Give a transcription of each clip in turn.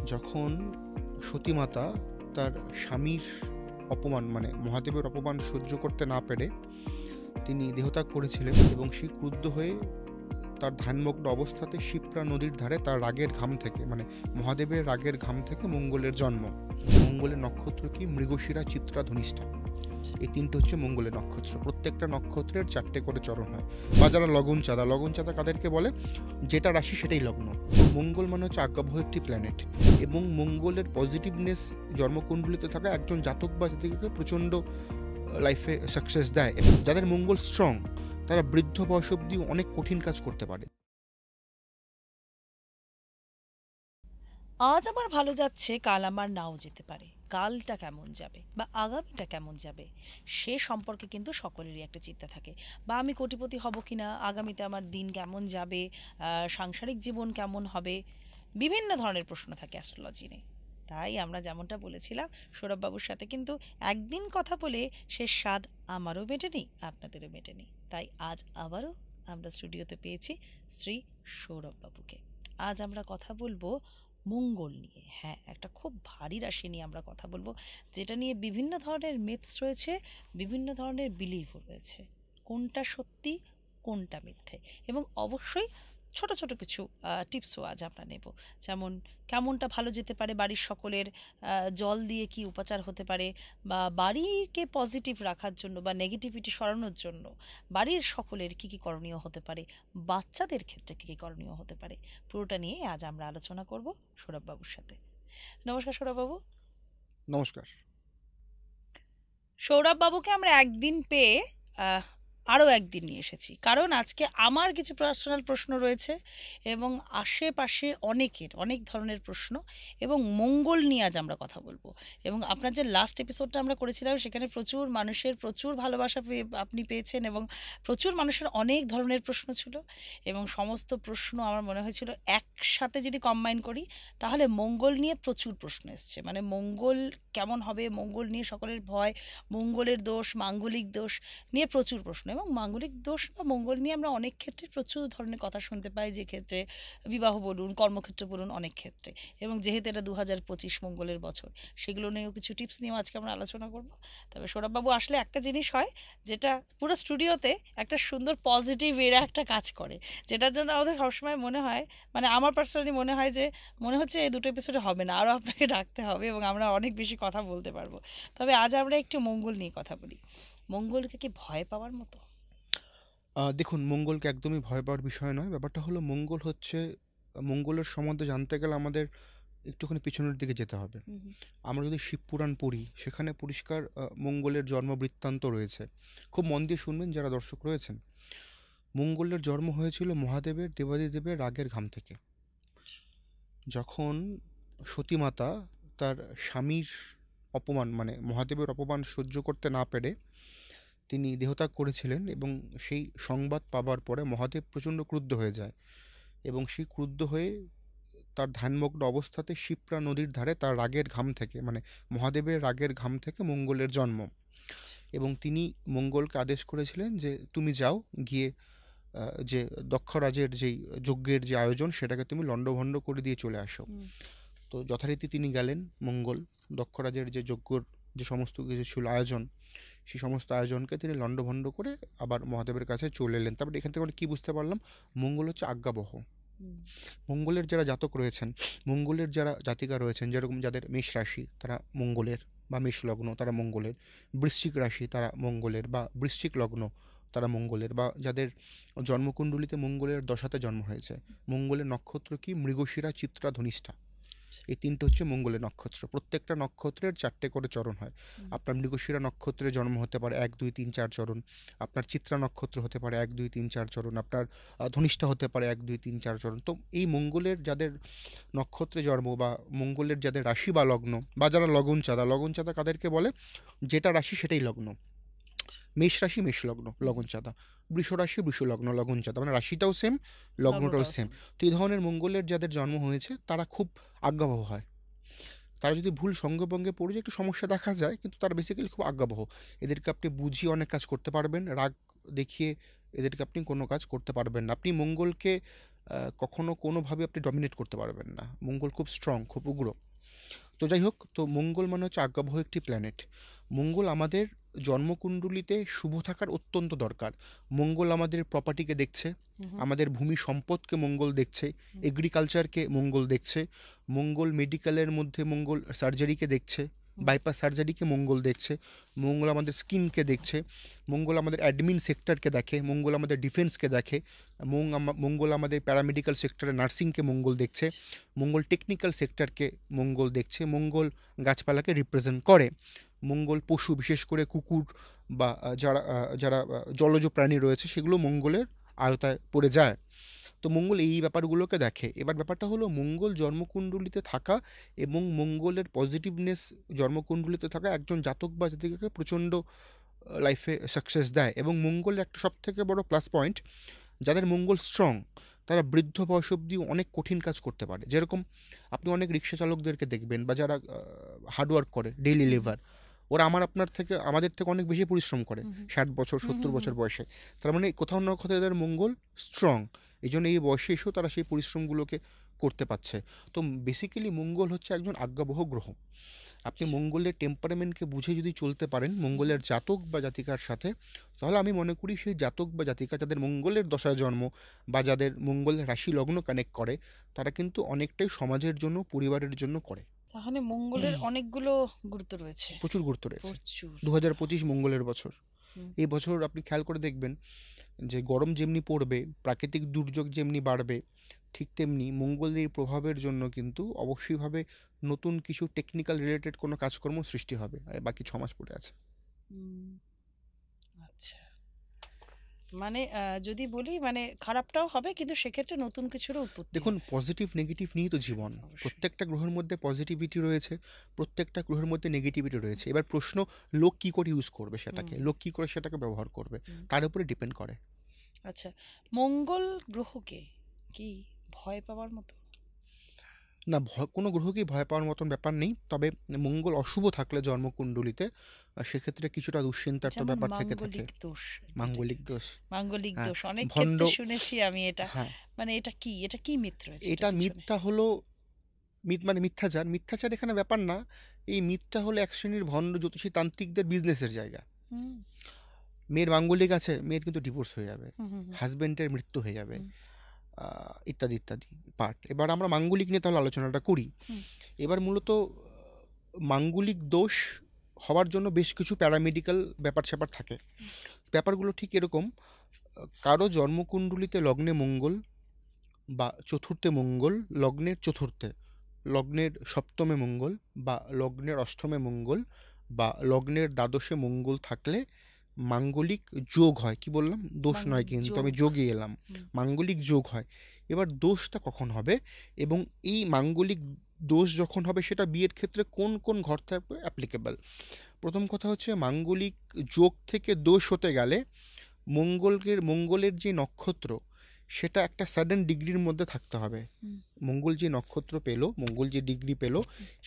যখন সতীমাতা তার স্বামীর অপমান মহাদেবের অপমান সহ্য করতে না পেরে তিনি দেহত্যাগ করেছিলেন এবং সেই ক্রুদ্ধ হয়ে তার ধ্যানমগ্ন অবস্থাতে শিপ্রা নদীর ধারে তার রাগের ঘাম থেকে মহাদেবের রাগের ঘাম থেকে মঙ্গলের জন্ম। মঙ্গলের নক্ষত্র কি? মৃগশিরা, চিত্রা, ধনিষ্ঠা। এই তিনটে হচ্ছে মঙ্গলের নক্ষত্র। প্রত্যেকটা নক্ষত্রের 4টে করে চরণ হয়। বা যারা লগন চাঁদা কাদেরকে বলে? যেটা রাশি সেটাই লগ্ন। মঙ্গল মানে হচ্ছে আজ্ঞাবহ একটি প্ল্যানেট, এবং মঙ্গলের পজিটিভনেস জন্মকুণ্ডলিতে থাকা একজন জাতক বা জাতিকাকে প্রচণ্ড লাইফে সাকসেস দেয়। যাদের মঙ্গল স্ট্রং তারা বৃদ্ধ বয়স অবধি অনেক কঠিন কাজ করতে পারে। আজ আমার ভালো যাচ্ছে, কাল আমার নাও যেতে পারে। কালটা কেমন যাবে বা আগামীটা কেমন যাবে সে সম্পর্কে কিন্তু সকলেরই একটা চিন্তা থাকে। বা আমি কোটিপতি হব কিনা, আগামীতে আমার দিন কেমন যাবে, সাংসারিক জীবন কেমন হবে, বিভিন্ন ধরনের প্রশ্ন থাকে অ্যাস্ট্রোলজি নিয়ে। তাই আমরা যেমনটা বলেছিলাম, সৌরভবাবুর সাথে কিন্তু একদিন কথা বলে শেষ স্বাদ আমারও মেটেনি, আপনাদেরও মেটেনি। তাই আজ আবারও আমরা স্টুডিওতে পেয়েছি শ্রী সৌরভবাবুকে। আজ আমরা কথা বলবো মঙ্গল নিয়ে। হ্যাঁ, একটা খুব ভারী রাশি নিয়ে আমরা কথা বলবো, যেটা নিয়ে বিভিন্ন ধরনের মিথস রয়েছে, বিভিন্ন ধরনের বিলিভও রয়েছে। কোনটা সত্যি, কোনটা মিথ্যে, এবং অবশ্যই ছোট ছোট কিছু টিপসও আজ আমরা নেব। যেমন কেমনটা ভালো যেতে পারে বাড়ির সকলের, জল দিয়ে কি উপচার হতে পারে, বা বাড়িকে পজিটিভ রাখার জন্য বা নেগেটিভিটি সরানোর জন্য বাড়ির সকলের কি কি করণীয় হতে পারে, বাচ্চাদের ক্ষেত্রে কি কি করণীয় হতে পারে, পুরোটা নিয়ে আজ আমরা আলোচনা করব সৌরভবাবুর সাথে। নমস্কার সৌরভবাবু। নমস্কার। সৌরভবাবুকে আমরা একদিন পেয়ে আহ, আরও একদিন নিয়ে এসেছি, কারণ আজকে আমার কিছু পার্সোনাল প্রশ্ন রয়েছে এবং আশেপাশে অনেক ধরনের প্রশ্ন, এবং মঙ্গল নিয়ে আজ আমরা কথা বলবো। এবং আপনার যে লাস্ট এপিসোডটা আমরা করেছিলাম সেখানে প্রচুর মানুষের প্রচুর ভালোবাসা আপনি পেয়েছেন, এবং প্রচুর মানুষের অনেক ধরনের প্রশ্ন ছিল, এবং সমস্ত প্রশ্ন আমার মনে হয়েছিল একসাথে যদি কম্বাইন করি তাহলে মঙ্গল নিয়ে প্রচুর প্রশ্ন এসছে। মানে মঙ্গল কেমন হবে, মঙ্গল নিয়ে সকলের ভয়, মঙ্গলের দোষ, মাঙ্গলিক দোষ নিয়ে প্রচুর প্রশ্ন। এবং মাঙ্গলিক দোষ বা মঙ্গল নিয়ে আমরা অনেক ক্ষেত্রে প্রচুর ধরনের কথা শুনতে পাই, যে ক্ষেত্রে বিবাহ বলুন, কর্মক্ষেত্র বলুন, অনেক ক্ষেত্রে। এবং যেহেতু এটা 2025 মঙ্গলের বছর, সেগুলো নিয়েও কিছু টিপস নিয়েও আজকে আমরা আলোচনা করব। তবে সৌরভবাবু আসলে একটা জিনিস হয়, যেটা পুরো স্টুডিওতে একটা সুন্দর পজিটিভ এরা একটা কাজ করে, যেটার জন্য আমাদের সবসময় মনে হয়, মানে আমার পার্সোনালি মনে হয় যে মনে হচ্ছে এই দুটো এপিসোডে হবে না, আরও আপনাকে ডাকতে হবে এবং আমরা অনেক বেশি কথা বলতে পারবো। তবে আজ আমরা একটু মঙ্গল নিয়ে কথা বলি। মঙ্গলকে কি ভয় পাওয়ার মতো? দেখুন, মঙ্গলকে একদমই ভয় পাওয়ার বিষয় নয়। ব্যাপারটা হলো, মঙ্গলের সম্বন্ধে জানতে গেলে আমাদের একটুখানি পিছনের দিকে যেতে হবে। হুম হুম। আমরা যদি শিবপুরাণ পড়ি, সেখানে পরিষ্কার মঙ্গলের জন্ম বৃত্তান্ত রয়েছে। খুব মন দিয়ে শুনবেন যারা দর্শক রয়েছেন। মঙ্গলের জন্ম হয়েছিল মহাদেবের, দেবাদিদেবের রাগের ঘাম থেকে। যখন সতীমাতা তার স্বামীর অপমান মহাদেবের অপমান সহ্য করতে না পেরে তিনি দেহত্যাগ করেছিলেন, এবং সেই সংবাদ পাবার পরে মহাদেব প্রচণ্ড ক্রুদ্ধ হয়ে যায়, এবং সেই ক্রুদ্ধ হয়ে তার ধ্যানমগ্ন অবস্থাতে শিপ্রা নদীর ধারে তার রাগের ঘাম থেকে মহাদেবের রাগের ঘাম থেকে মঙ্গলের জন্ম। এবং তিনি মঙ্গলকে আদেশ করেছিলেন যে তুমি যাও, গিয়ে যে দক্ষরাজের যেই যজ্ঞের যে আয়োজন সেটাকে তুমি লণ্ডভণ্ড করে দিয়ে চলে আসো। হুম তো যথারীতি তিনি গেলেন। মঙ্গল দক্ষরাজের যে যজ্ঞর যে সমস্ত কিছু ছিল আয়োজন, সেই সমস্ত আয়োজনকে তিনি লণ্ডভণ্ড করে আবার মহাদেবের কাছে চলে এলেন। তারপরে এখান থেকে আমরা কী বুঝতে পারলাম? মঙ্গল হচ্ছে আজ্ঞাবহ। হুম। মঙ্গলের যারা জাতক রয়েছেন, মঙ্গলের যারা জাতিকা রয়েছেন, যেরকম যাদের মেষ রাশি তারা মঙ্গলের, বা মেষ লগ্ন তারা মঙ্গলের, বৃশ্চিক রাশি তারা মঙ্গলের, বা বৃশ্চিক লগ্ন তারা মঙ্গলের, বা যাদের জন্মকুণ্ডলিতে মঙ্গলের দশাতে জন্ম হয়েছে। মঙ্গলের নক্ষত্র কি? মৃগশিরা, চিত্রা, ধনিষ্ঠা। এই তিনটে হচ্ছে মঙ্গলের নক্ষত্র। প্রত্যেকটা নক্ষত্রের 4টে করে চরণ হয়। হুম আপনার মৃগশিরা নক্ষত্রে জন্ম হতে পারে 1, 2, 3, 4 চরণ। আপনার চিত্রা নক্ষত্র হতে পারে 1, 2, 3, 4 চরণ। আপনার ধনিষ্ঠা হতে পারে 1, 2, 3, 4 চরণ। তো এই মঙ্গলের যাদের নক্ষত্রে জন্ম, বা মঙ্গলের যাদের রাশি বা লগ্ন, বা যারা লগন চাঁদা কাদেরকে বলে? যেটা রাশি সেটাই লগ্ন। মেষ রাশি মেষ লগ্ন, হুম। লগন চাঁদা। বৃষ রাশি বৃষ লগ্ন, লগন চাঁদা। মানে রাশিটাও সেম, লগ্নটাও লগ্নটাও সেম। সেম। তো এই ধরনের মঙ্গলের যাদের জন্ম হয়েছে তারা খুব আজ্ঞাবহ হয়। তারা যদি ভুল সঙ্গভঙ্গে পড়ে যায় একটু সমস্যা দেখা যায়, কিন্তু তারা বেসিক্যালি খুব আজ্ঞাবহ। এদেরকে আপনি বুঝিয়ে অনেক কাজ করতে পারবেন, রাগ দেখিয়ে এদেরকে আপনি কোনো কাজ করতে পারবেন না। আপনি মঙ্গলকে কখনো কোনোভাবে আপনি ডমিনেট করতে পারবেন না। মঙ্গল খুব স্ট্রং, খুব উগ্র। তো যাই হোক, তো মঙ্গল মানে হচ্ছে আজ্ঞাবহ একটি প্ল্যানেট। মঙ্গল আমাদের জন্মকুণ্ডলিতে শুভ থাকার অত্যন্ত দরকার। মঙ্গল আমাদের প্রপার্টিকে দেখছে, হুম আমাদের ভূমি সম্পদকে মঙ্গল দেখছে, হুম। এগ্রিকালচারকে মঙ্গল দেখছে, মঙ্গল মেডিকেলের মধ্যে মঙ্গল সার্জারিকে দেখছে, হুম। বাইপাস সার্জারিকে মঙ্গল দেখছে, মঙ্গল আমাদের স্কিনকে দেখছে, মঙ্গল আমাদের অ্যাডমিন সেক্টরকে দেখে, মঙ্গল আমাদের ডিফেন্সকে দেখে, মঙ্গল আমাদের প্যারামেডিক্যাল সেক্টরে নার্সিংকে মঙ্গল দেখছে, মঙ্গল টেকনিক্যাল সেক্টরকে মঙ্গল দেখছে, মঙ্গল গাছপালাকে রিপ্রেজেন্ট করে, মঙ্গল পশু বিশেষ করে কুকুর বা যারা জলজ প্রাণী রয়েছে সেগুলো মঙ্গলের আওতায় পড়ে যায়। তো মঙ্গল এই ব্যাপারগুলোকে দেখে। এবার ব্যাপারটা হলো মঙ্গল জন্মকুণ্ডলিতে থাকা এবং মঙ্গলের পজিটিভনেস জন্মকুণ্ডলিতে থাকা একজন জাতক বা জাতিকাকে প্রচণ্ড লাইফে সাকসেস দেয়। এবং মঙ্গলের একটা সবথেকে বড় প্লাস পয়েন্ট, যাদের মঙ্গল স্ট্রং তারা বৃদ্ধ বয়স অবধি অনেক কঠিন কাজ করতে পারে। যেরকম আপনি অনেক রিক্সা চালকদেরকে দেখবেন বা যারা হার্ডওয়ার্ক করে, ডেইলি লেবার, ওরা আমাদের থেকে অনেক বেশি পরিশ্রম করে 60 বছর 70 বছর বয়সে। তার মানে কোথাও না কোথাও এদের মঙ্গল স্ট্রং, এই জন্য এই বয়সে এসেও তারা সেই পরিশ্রমগুলোকে করতে পারছে। তো বেসিক্যালি মঙ্গল হচ্ছে একজন আজ্ঞাবহ গ্রহ। আপনি মঙ্গলের টেম্পারামেন্টকে বুঝে যদি চলতে পারেন মঙ্গলের জাতক বা জাতিকার সাথে, তাহলে আমি মনে করি সেই জাতক বা জাতিকা যাদের মঙ্গলের দশায় জন্ম বা যাদের মঙ্গলের রাশি লগ্ন কানেক্ট করে, তারা কিন্তু অনেকটাই সমাজের জন্য, পরিবারের জন্য করে। তাহলে মঙ্গলের অনেকগুলো গুরুত্ব রয়েছে। প্রচুর গুরুত্ব রয়েছে। প্রচুর। 2025 মঙ্গলের বছর। হুম। এই বছর আপনি খেয়াল করে দেখবেন যে গরম যেমনি পড়বে, প্রাকৃতিক দুর্যোগ যেমনি বাড়বে, ঠিক তেমনি মঙ্গলের প্রভাবের জন্য কিন্তু অবশ্যইভাবে নতুন কিছু টেকনিক্যাল রিলেটেড কোনো কাজকর্ম সৃষ্টি হবে। আর বাকি 6 মাস পড়ে আছে। হুম। আচ্ছা, মানে যদি বলি মানে খারাপটাও হবে, কিন্তু সেক্ষেত্রে নতুন কিছুরও উৎপত্তি দেখুন, হবে। পজিটিভ নেগেটিভ নিয়েই তো জীবন। অবশ্যই। প্রত্যেকটা গ্রহের মধ্যে পজিটিভিটি রয়েছে, প্রত্যেকটা গ্রহের মধ্যে নেগেটিভিটি রয়েছে। এবার প্রশ্ন, লোক কী করে ইউজ করবে সেটাকে, লোক কী করে সেটাকে ব্যবহার করবে, তার উপরে ডিপেন্ড করে। আচ্ছা, মঙ্গল গ্রহকে কি ভয় পাওয়ার মতো? না, কোনো গ্রহকেই ভয় পাওয়ার মতন ব্যাপার নেই। তবে মঙ্গল অশুভ থাকলে জন্মকুণ্ডলিতে সেক্ষেত্রে কিছুটা দুশ্চিন্তার তো যেমন ব্যাপার থেকে থাকে। মাঙ্গলিক দোষ, মাঙ্গলিক দোষ, মাঙ্গলিক হ্যাঁ, দোষ অনেক ভণ্ড, ক্ষেত্রে শুনেছি আমি এটা। হ্যাঁ, মানে এটা কি মিথ রয়েছে এটা এটার পিছনে? মিথটা হলো, মিথ মানে মিথ্যাচার। মিথ্যাচার এখানে ব্যাপার না। এই মিথটা হলো এক শ্রেণীর ভণ্ড জ্যোতিষী তান্ত্রিকদের বিজনেসের জায়গা। হুম মেয়ের মাঙ্গলিক আছে, মেয়ের কিন্তু ডিভোর্স হয়ে যাবে, হুম হুম হুম, হাজবেন্ডের মৃত্যু হয়ে যাবে, হুম, ইত্যাদি ইত্যাদি পার্ট। এবার আমরা মাঙ্গলিক নিয়ে তাহলে আলোচনাটা করি। হুম। এবার মূলত মাঙ্গলিক দোষ হওয়ার জন্য বেশ কিছু প্যারামেডিক্যাল ব্যাপার স্যাপার থাকে। ব্যাপারগুলো ঠিক এরকম, কারো জন্মকুণ্ডলিতে লগ্নে মঙ্গল বা চতুর্থে মঙ্গল, লগ্নের চতুর্থে, লগ্নের সপ্তমে মঙ্গল বা লগ্নের অষ্টমে মঙ্গল বা লগ্নের দ্বাদশে মঙ্গল থাকলে মাঙ্গলিক যোগ হয়। কি বললাম? দোষ নয়, কিন্তু আমি যোগে এলাম। মাঙ্গলিক যোগ হয়। এবার দোষটা কখন হবে এবং এই মাঙ্গলিক দোষ যখন হবে সেটা বিয়ের ক্ষেত্রে কোন কোন ঘর থাকবে অ্যাপ্লিকেবল? প্রথম কথা হচ্ছে, মাঙ্গলিক যোগ থেকে দোষ হতে গেলে মঙ্গলের যে নক্ষত্র সেটা একটা সাডেন ডিগ্রির মধ্যে থাকতে হবে। মঙ্গল যে নক্ষত্র পেলো, মঙ্গল যে ডিগ্রি পেলো,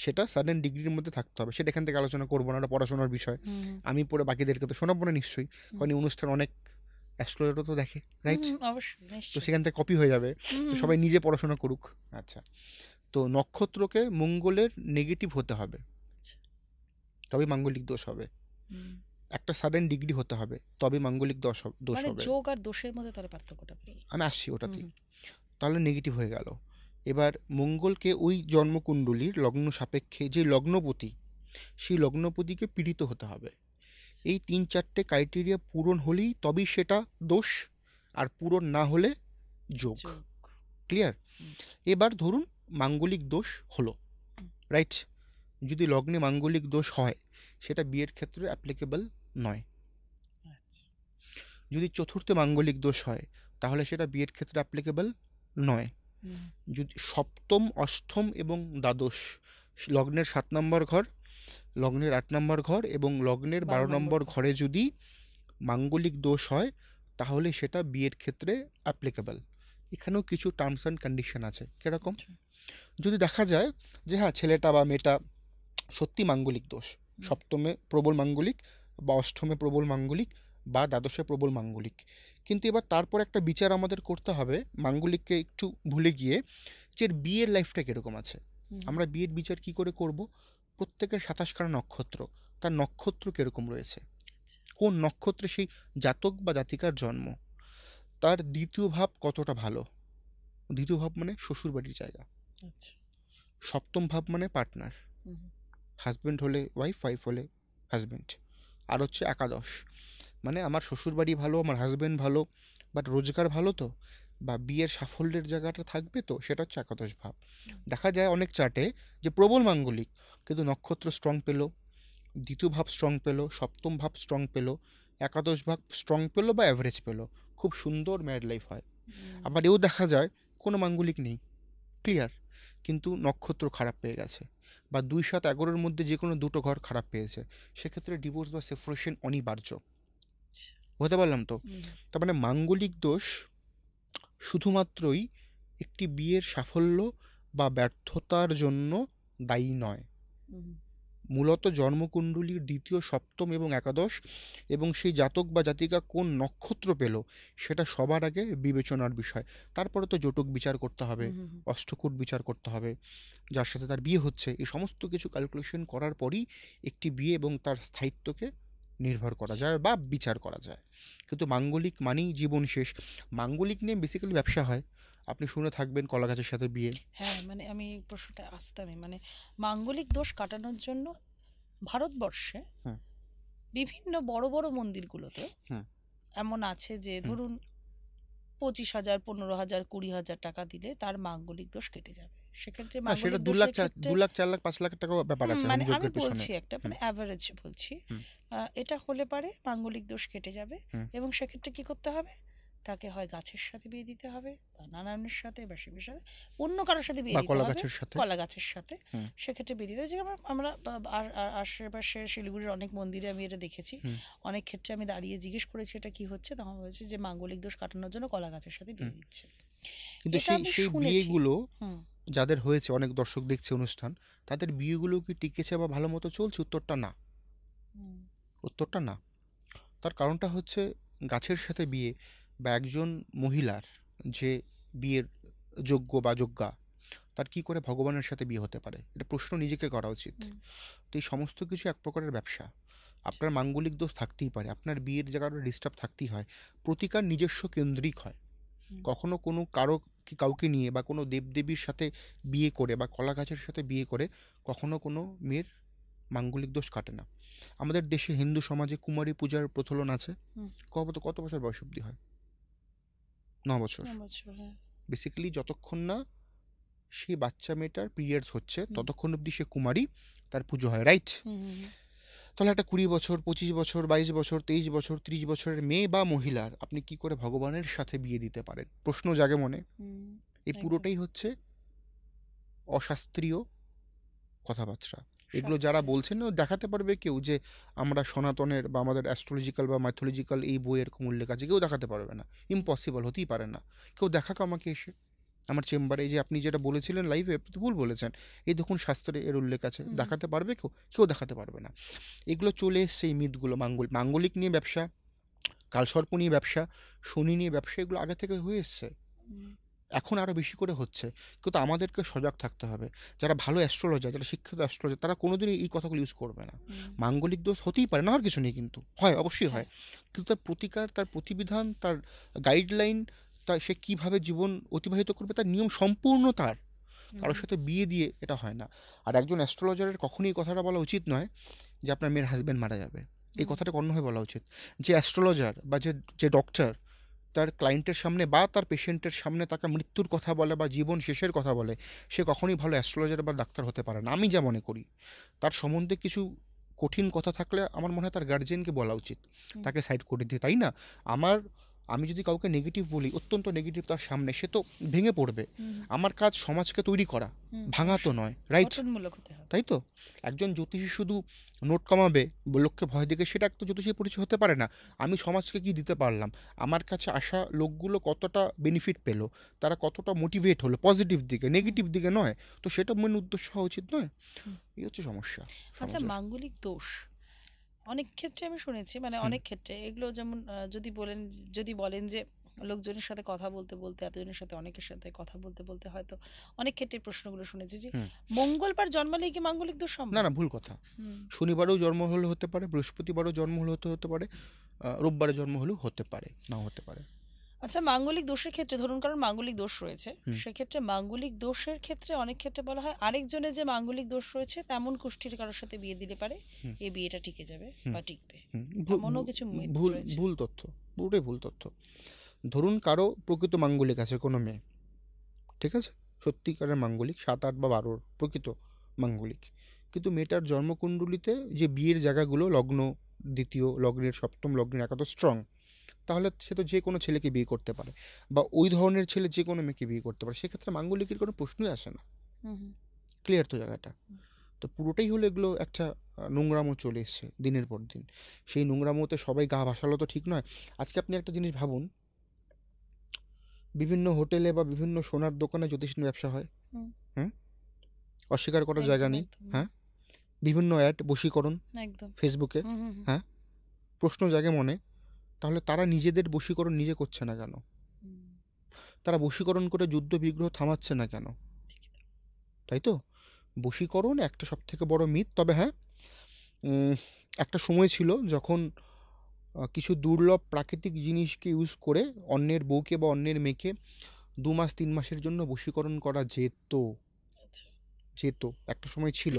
সেটা সাডেন ডিগ্রির মধ্যে থাকতে হবে। সেটা এখান থেকে আলোচনা করবো না, পড়াশোনার বিষয়। আমি পড়ে বাকিদেরকে তো শোনাবো না নিশ্চয়ই, কারণ এই অনুষ্ঠান অনেক অ্যাস্ট্রোলজারও তো দেখে, রাইট? অবশ্যই, তো নিশ্চয়ই। সেখান থেকে কপি হয়ে যাবে। তো সবাই নিজে পড়াশোনা করুক। আচ্ছা, তো নক্ষত্রকে মঙ্গলের নেগেটিভ হতে হবে, তবে মাঙ্গলিক দোষ হবে। একটা সাডেন ডিগ্রি হতে হবে, তবে মাঙ্গলিক দোষ মানে হবে। যোগ আর দোষের মধ্যে তাহলে পার্থক্যটা কি? আমি আসছি ওটাতেই। তাহলে নেগেটিভ হয়ে গেল। এবার মঙ্গলকে ওই জন্মকুণ্ডলীর লগ্ন সাপেক্ষে যে লগ্নপতি, সেই লগ্নপতিকে পীড়িত হতে হবে। এই 3-4টে ক্রাইটেরিয়া পূরণ হলেই তবেই সেটা দোষ, আর পূরণ না হলে যোগ। ক্লিয়ার? এবার ধরুন মাঙ্গলিক দোষ হলো, রাইট? যদি লগ্নে মাঙ্গলিক দোষ হয় সেটা বিয়ের ক্ষেত্রে অ্যাপ্লিকেবল নয়। যদি চতুর্থে মাঙ্গলিক দোষ হয় তাহলে সেটা বিয়ের ক্ষেত্রে অ্যাপ্লিকেবল নয়। যদি সপ্তম, অষ্টম এবং দ্বাদশ, লগ্নের 7 নম্বর ঘর, লগ্নের 8 নম্বর ঘর এবং লগ্নের 12 নম্বর ঘরে যদি মাঙ্গলিক দোষ হয় তাহলে সেটা বিয়ের ক্ষেত্রে অ্যাপ্লিকেবল। এখানেও কিছু টার্মস অ্যান্ড কন্ডিশন আছে। কিরকম? যদি দেখা যায় যে হ্যাঁ, ছেলেটা বা মেয়েটা সত্যি মাঙ্গলিক দোষ, সপ্তমে প্রবল মাঙ্গলিক বা অষ্টমে প্রবল মাঙ্গলিক বা দ্বাদশে প্রবল মাঙ্গলিক, কিন্তু এবার তারপর একটা বিচার আমাদের করতে হবে মাঙ্গলিককে একটু ভুলে গিয়ে, যে এর বিয়ের লাইফটা কীরকম আছে। আমরা বিয়ের বিচার কি করে করব? প্রত্যেকের 27খানা নক্ষত্র, তার নক্ষত্র কীরকম রয়েছে, কোন নক্ষত্রে সেই জাতক বা জাতিকার জন্ম, তার দ্বিতীয় ভাব কতটা ভালো। দ্বিতীয় ভাব মানে শ্বশুরবাড়ির জায়গা, সপ্তম ভাব মানে পার্টনার, হাজব্যান্ড হলে ওয়াইফ, ওয়াইফ হলে হাজব্যান্ড। আর হচ্ছে একাদশ, মানে আমার শ্বশুরবাড়ি ভালো, আমার হাজব্যান্ড ভালো, বাট রোজগার ভালো তো, বা বিয়ের সাফল্যের জায়গাটা থাকবে তো, সেটা হচ্ছে একাদশ ভাব। দেখা যায় অনেক চার্টে যে প্রবল মাঙ্গলিক, কিন্তু নক্ষত্র স্ট্রং পেলো, দ্বিতীয় ভাব স্ট্রং পেলো, সপ্তম ভাব স্ট্রং পেলো, একাদশ ভাব স্ট্রং পেলো বা অ্যাভারেজ পেলো, খুব সুন্দর ম্যারিড লাইফ হয়। আবার এও দেখা যায় কোনো মাঙ্গলিক নেই, ক্লিয়ার, কিন্তু নক্ষত্র খারাপ পেয়ে গেছে, বা 2-7-11-এর মধ্যে যে কোনো দুটো ঘর খারাপ পেয়েছে, সেক্ষেত্রে ডিভোর্স বা সেপারেশন অনিবার্য। বুঝতে পারলাম তো? তার মানে মাঙ্গলিক দোষ শুধুমাত্রই একটি বিয়ের সাফল্য বা ব্যর্থতার জন্য দায়ী নয়। মূলত জন্মকুণ্ডলীর দ্বিতীয়, সপ্তম এবং একাদশ, এবং সেই জাতক বা জাতিকা কোন নক্ষত্র পেল, সেটা সবার আগে বিবেচনার বিষয়। তারপরে তো জটক বিচার করতে হবে, অষ্টকূট বিচার করতে হবে, যার সাথে তার বিয়ে হচ্ছে, এই সমস্ত কিছু ক্যালকুলেশন করার পরই একটি বিয়ে এবং তার স্থায়িত্বকে নির্ভর করা যায় বা বিচার করা যায়। কিন্তু মাঙ্গলিক মানেই জীবন শেষ। মাঙ্গলিক নিয়ে বেসিক্যালি ব্যবসা হয়, আপনি শুনে থাকবেন কলা গাছের সাথে বিয়ে। হ্যাঁ, মানে আমি এই প্রশ্নটা আসতামই, মানে মাঙ্গলিক দোষ কাটানোর জন্য ভারতবর্ষে বিভিন্ন বড় বড় মন্দিরগুলোতে এমন আছে যে ধরুন 25,000, 15,000, 20,000 টাকা দিলে তার মাঙ্গলিক দোষ কেটে যাবে। সেক্ষেত্রে সেটা মাঙ্গলিক 2 লাখ, দোষের 2 লাখ, 4 লাখ, 5 লাখ টাকা ব্যাপার আছে মানে আমি হোমযজ্ঞের পেছনে। বলছি একটা মানে অ্যাভারেজ বলছি, এটা হলে পারে মাঙ্গলিক দোষ কেটে যাবে। এবং সেক্ষেত্রে কি করতে হবে? তাকে হয় গাছের সাথে বিয়ে দিতে হবে, বা নারায়ণের সাথে, বা শিবের সাথে, অন্য কারোর সাথে বিয়ে দিতে হবে, কলা গাছের সাথে। সেক্ষেত্রে বিয়ে দিতে হবে। যে আমরা আশেপাশে শিলিগুড়ির অনেক মন্দিরে আমি এটা দেখেছি, অনেক ক্ষেত্রে আমি দাঁড়িয়ে জিজ্ঞেস করেছি এটা কি হচ্ছে, তখন বলেছে যে মাঙ্গলিক দোষ কাটানোর জন্য কলা গাছের সাথে বিয়ে দিচ্ছে। কিন্তু সেই বিয়েগুলো যাদের হয়েছে, অনেক দর্শক দেখছে অনুষ্ঠান, তাদের বিয়েগুলো কি টিকেছে বা ভালো মতো চলছে? উত্তরটা না। উত্তরটা না। তার কারণটা হচ্ছে গাছের সাথে বিয়ে, বা একজন মহিলার যে বিয়ের যোগ্য বা যোগ্যা, তার কি করে ভগবানের সাথে বিয়ে হতে পারে? এটা প্রশ্ন নিজেকে করা উচিত। তো এই সমস্ত কিছু এক প্রকারের ব্যবসা। আপনার মাঙ্গলিক দোষ থাকতেই পারে, আপনার বিয়ের জায়গাটা ডিস্টার্ব থাকতেই হয়, প্রতিকার নিজস্ব কেন্দ্রিক হয়। কখনো কোনো কাউকে নিয়ে বা কোনো দেবদেবীর সাথে বিয়ে করে বা কলা গাছের সাথে বিয়ে করে কখনো কোনো মেয়ের মাঙ্গলিক দোষ কাটে না। আমাদের দেশে হিন্দু সমাজে কুমারী পূজার প্রচলন আছে। কত বছর বয়স অবধি হয়? 9 বছর। বেসিক্যালি যতক্ষণ না সেই বাচ্চা মেয়েটার পিরিয়ডস হচ্ছে ততক্ষণ অবধি সে কুমারী, তার পুজো হয়, রাইট? তাহলে একটা 20 বছর, 25 বছর, 22 বছর, 23 বছর, 30 বছরের মেয়ে বা মহিলার আপনি কি করে ভগবানের সাথে বিয়ে দিতে পারেন? প্রশ্ন জাগে মনে। এই পুরোটাই হচ্ছে অশাস্ত্রীয় কথাবার্তা। এগুলো যারা বলছেন না, দেখাতে পারবে কেউ যে আমরা সনাতনের বা আমাদের অ্যাস্ট্রোলজিক্যাল বা মাইথোলজিক্যাল এই বই এরকম উল্লেখ আছে? কেউ দেখাতে পারবে না, ইম্পসিবল, হতেই পারে না। কেউ দেখাক আমাকে এসে আমার চেম্বারে। এই যে আপনি যেটা বলেছিলেন লাইভে, ভুল বলেছেন, এই দেখুন শাস্ত্রে এর উল্লেখ আছে, দেখাতে পারবে কেউ? কেউ দেখাতে পারবে না। এগুলো চলে এসছে, এই মিথগুলো। মাঙ্গলিক নিয়ে ব্যবসা, কালসর্প নিয়ে ব্যবসা, শনি নিয়ে ব্যবসা, এগুলো আগে থেকে হয়ে এসছে, এখন আরও বেশি করে হচ্ছে। কিন্তু আমাদেরকে সজাগ থাকতে হবে। যারা ভালো অ্যাস্ট্রোলজার, যারা শিক্ষিত অ্যাস্ট্রোলজার, তারা কোনোদিনই এই কথাগুলো ইউজ করবে না। মাঙ্গলিক দোষ হতেই পারে না, আর কিছু নেই, কিন্তু হয়, অবশ্যই হয়, কিন্তু তার প্রতিকার, তার প্রতিবিধান, তার গাইডলাইন, তার সে কীভাবে জীবন অতিবাহিত করবে, তার নিয়ম সম্পূর্ণ তার। কারোর সাথে বিয়ে দিয়ে এটা হয় না। আর একজন অ্যাস্ট্রোলজারের কখনই এই কথাটা বলা উচিত নয় যে আপনার মেয়ের হাজব্যান্ড মারা যাবে। এই কথাটা অন্যভাবে বলা উচিত। যে অ্যাস্ট্রোলজার বা যে ডক্টর তার ক্লায়েন্টের সামনে বা তার পেশেন্টের সামনে তাকে মৃত্যুর কথা বলে বা জীবন শেষের কথা বলে, সে কখনোই ভালো অ্যাস্ট্রোলজার বা ডাক্তার হতে পারে না, আমি যা মনে করি। তার সম্বন্ধে কিছু কঠিন কথা থাকলে আমার মনে হয় তার গার্জিয়ানকে বলা উচিত, তাকে সাইড করে দিয়ে, তাই না? আমি যদি কাউকে নেগেটিভ বলি, অত্যন্ত নেগেটিভ তার সামনে, সে তো ভেঙে পড়বে। আমার কাজ সমাজকে তৈরি করা, ভাঙা তো নয়, রাইট? তাই তো? একজন জ্যোতিষী শুধু নোট কামাবে, লোককে ভয় দেখে, সেটা একটা জ্যোতিষীর পরিচয় হতে পারে না। আমি সমাজকে কি দিতে পারলাম, আমার কাছে আসা লোকগুলো কতটা বেনিফিট পেলো, তারা কতটা মোটিভেট হলো পজিটিভ দিকে, নেগেটিভ দিকে নয়, তো সেটা মেন উদ্দেশ্য হওয়া উচিত নয়। এই হচ্ছে সমস্যা। আচ্ছা, মাঙ্গলিক দোষ অনেক ক্ষেত্রে আমি শুনেছি, মানে হুম অনেক ক্ষেত্রে এগুলো যেমন যদি বলেন যে লোকজনের সাথে কথা বলতে বলতে, এতজনের সাথে অনেকের সাথে কথা বলতে বলতে হয়তো অনেক ক্ষেত্রে এই প্রশ্নগুলো শুনেছি যে হুম মঙ্গলবার জন্মালেই কি মাঙ্গলিক দোষ না সম্ভব? না, ভুল কথা। হুম। শনিবারেও জন্ম হলে হতে পারে, বৃহস্পতিবারও জন্ম হলে হতে পারে, রোববারে জন্ম হলেও হতে পারে, নাও হতে পারে। আচ্ছা, মাঙ্গলিক দোষের ক্ষেত্রে ধরুন কারণ মাঙ্গলিক দোষ রয়েছে, হুম সেক্ষেত্রে মাঙ্গলিক দোষের ক্ষেত্রে অনেক ক্ষেত্রে বলা হয় আরেকজনের যে মাঙ্গলিক দোষ রয়েছে তেমন কুষ্টির কারোর সাথে বিয়ে দিলে পারে হুম এই বিয়েটা টিকে যাবে হুম বা টিকবে। হুম এমনও কিছু মিথস ভুল রয়েছে। ভুল তথ্য, পুরোটাই ভুল তথ্য। ধরুন কারো প্রকৃত মাঙ্গলিক আছে কোনো মেয়ে, ঠিক আছে, সত্যিকারের মাঙ্গলিক 7, 8 বা 12 প্রকৃত মাঙ্গলিক, কিন্তু মেয়েটার জন্মকুণ্ডলিতে যে বিয়ের জায়গাগুলো, লগ্ন দ্বিতীয়, লগ্নের সপ্তম, লগ্নের একাদশ স্ট্রং, তাহলে সে তো যে কোনো ছেলেকে বিয়ে করতে পারে, বা ওই ধরনের ছেলে যে কোনো মেয়েকে বিয়ে করতে পারে, সেক্ষেত্রে মাঙ্গলিকের কোনো প্রশ্নই আসে না। হুম হুম ক্লিয়ার তো জায়গাটা? হুম। তো পুরোটাই হলো এগুলো একটা নোংরামো চলে এসছে দিনের পর দিন। সেই নোংরামোতে সবাই গা ভাসালো তো ঠিক নয়। আজকে আপনি একটা জিনিস ভাবুন, বিভিন্ন হোটেলে বা বিভিন্ন সোনার দোকানে জ্যোতিষ নিয়ে ব্যবসা হয়। হুম, হুম, অস্বীকার করার জায়গা একদম নেই। একদম। হ্যাঁ, বিভিন্ন অ্যাড, বশীকরণ একদম। ফেসবুকে। হুম হুম হুম হ্যাঁ, প্রশ্ন জাগে মনে, তাহলে তারা নিজেদের বশীকরণ নিজে করছে না কেন? হুম। তারা বশীকরণ করে যুদ্ধ বিগ্রহ থামাচ্ছে না কেন? ঠিকই তো। তাই তো? বশীকরণ একটা সব থেকে বড় মিথ। তবে হ্যাঁ, উম, একটা সময় ছিল যখন কিছু দুর্লভ প্রাকৃতিক জিনিসকে ইউজ করে অন্যের বউকে বা অন্যের মেয়েকে 2 মাস 3 মাসের জন্য বশীকরণ করা যেত। আচ্ছা। যেত, একটা সময় ছিল।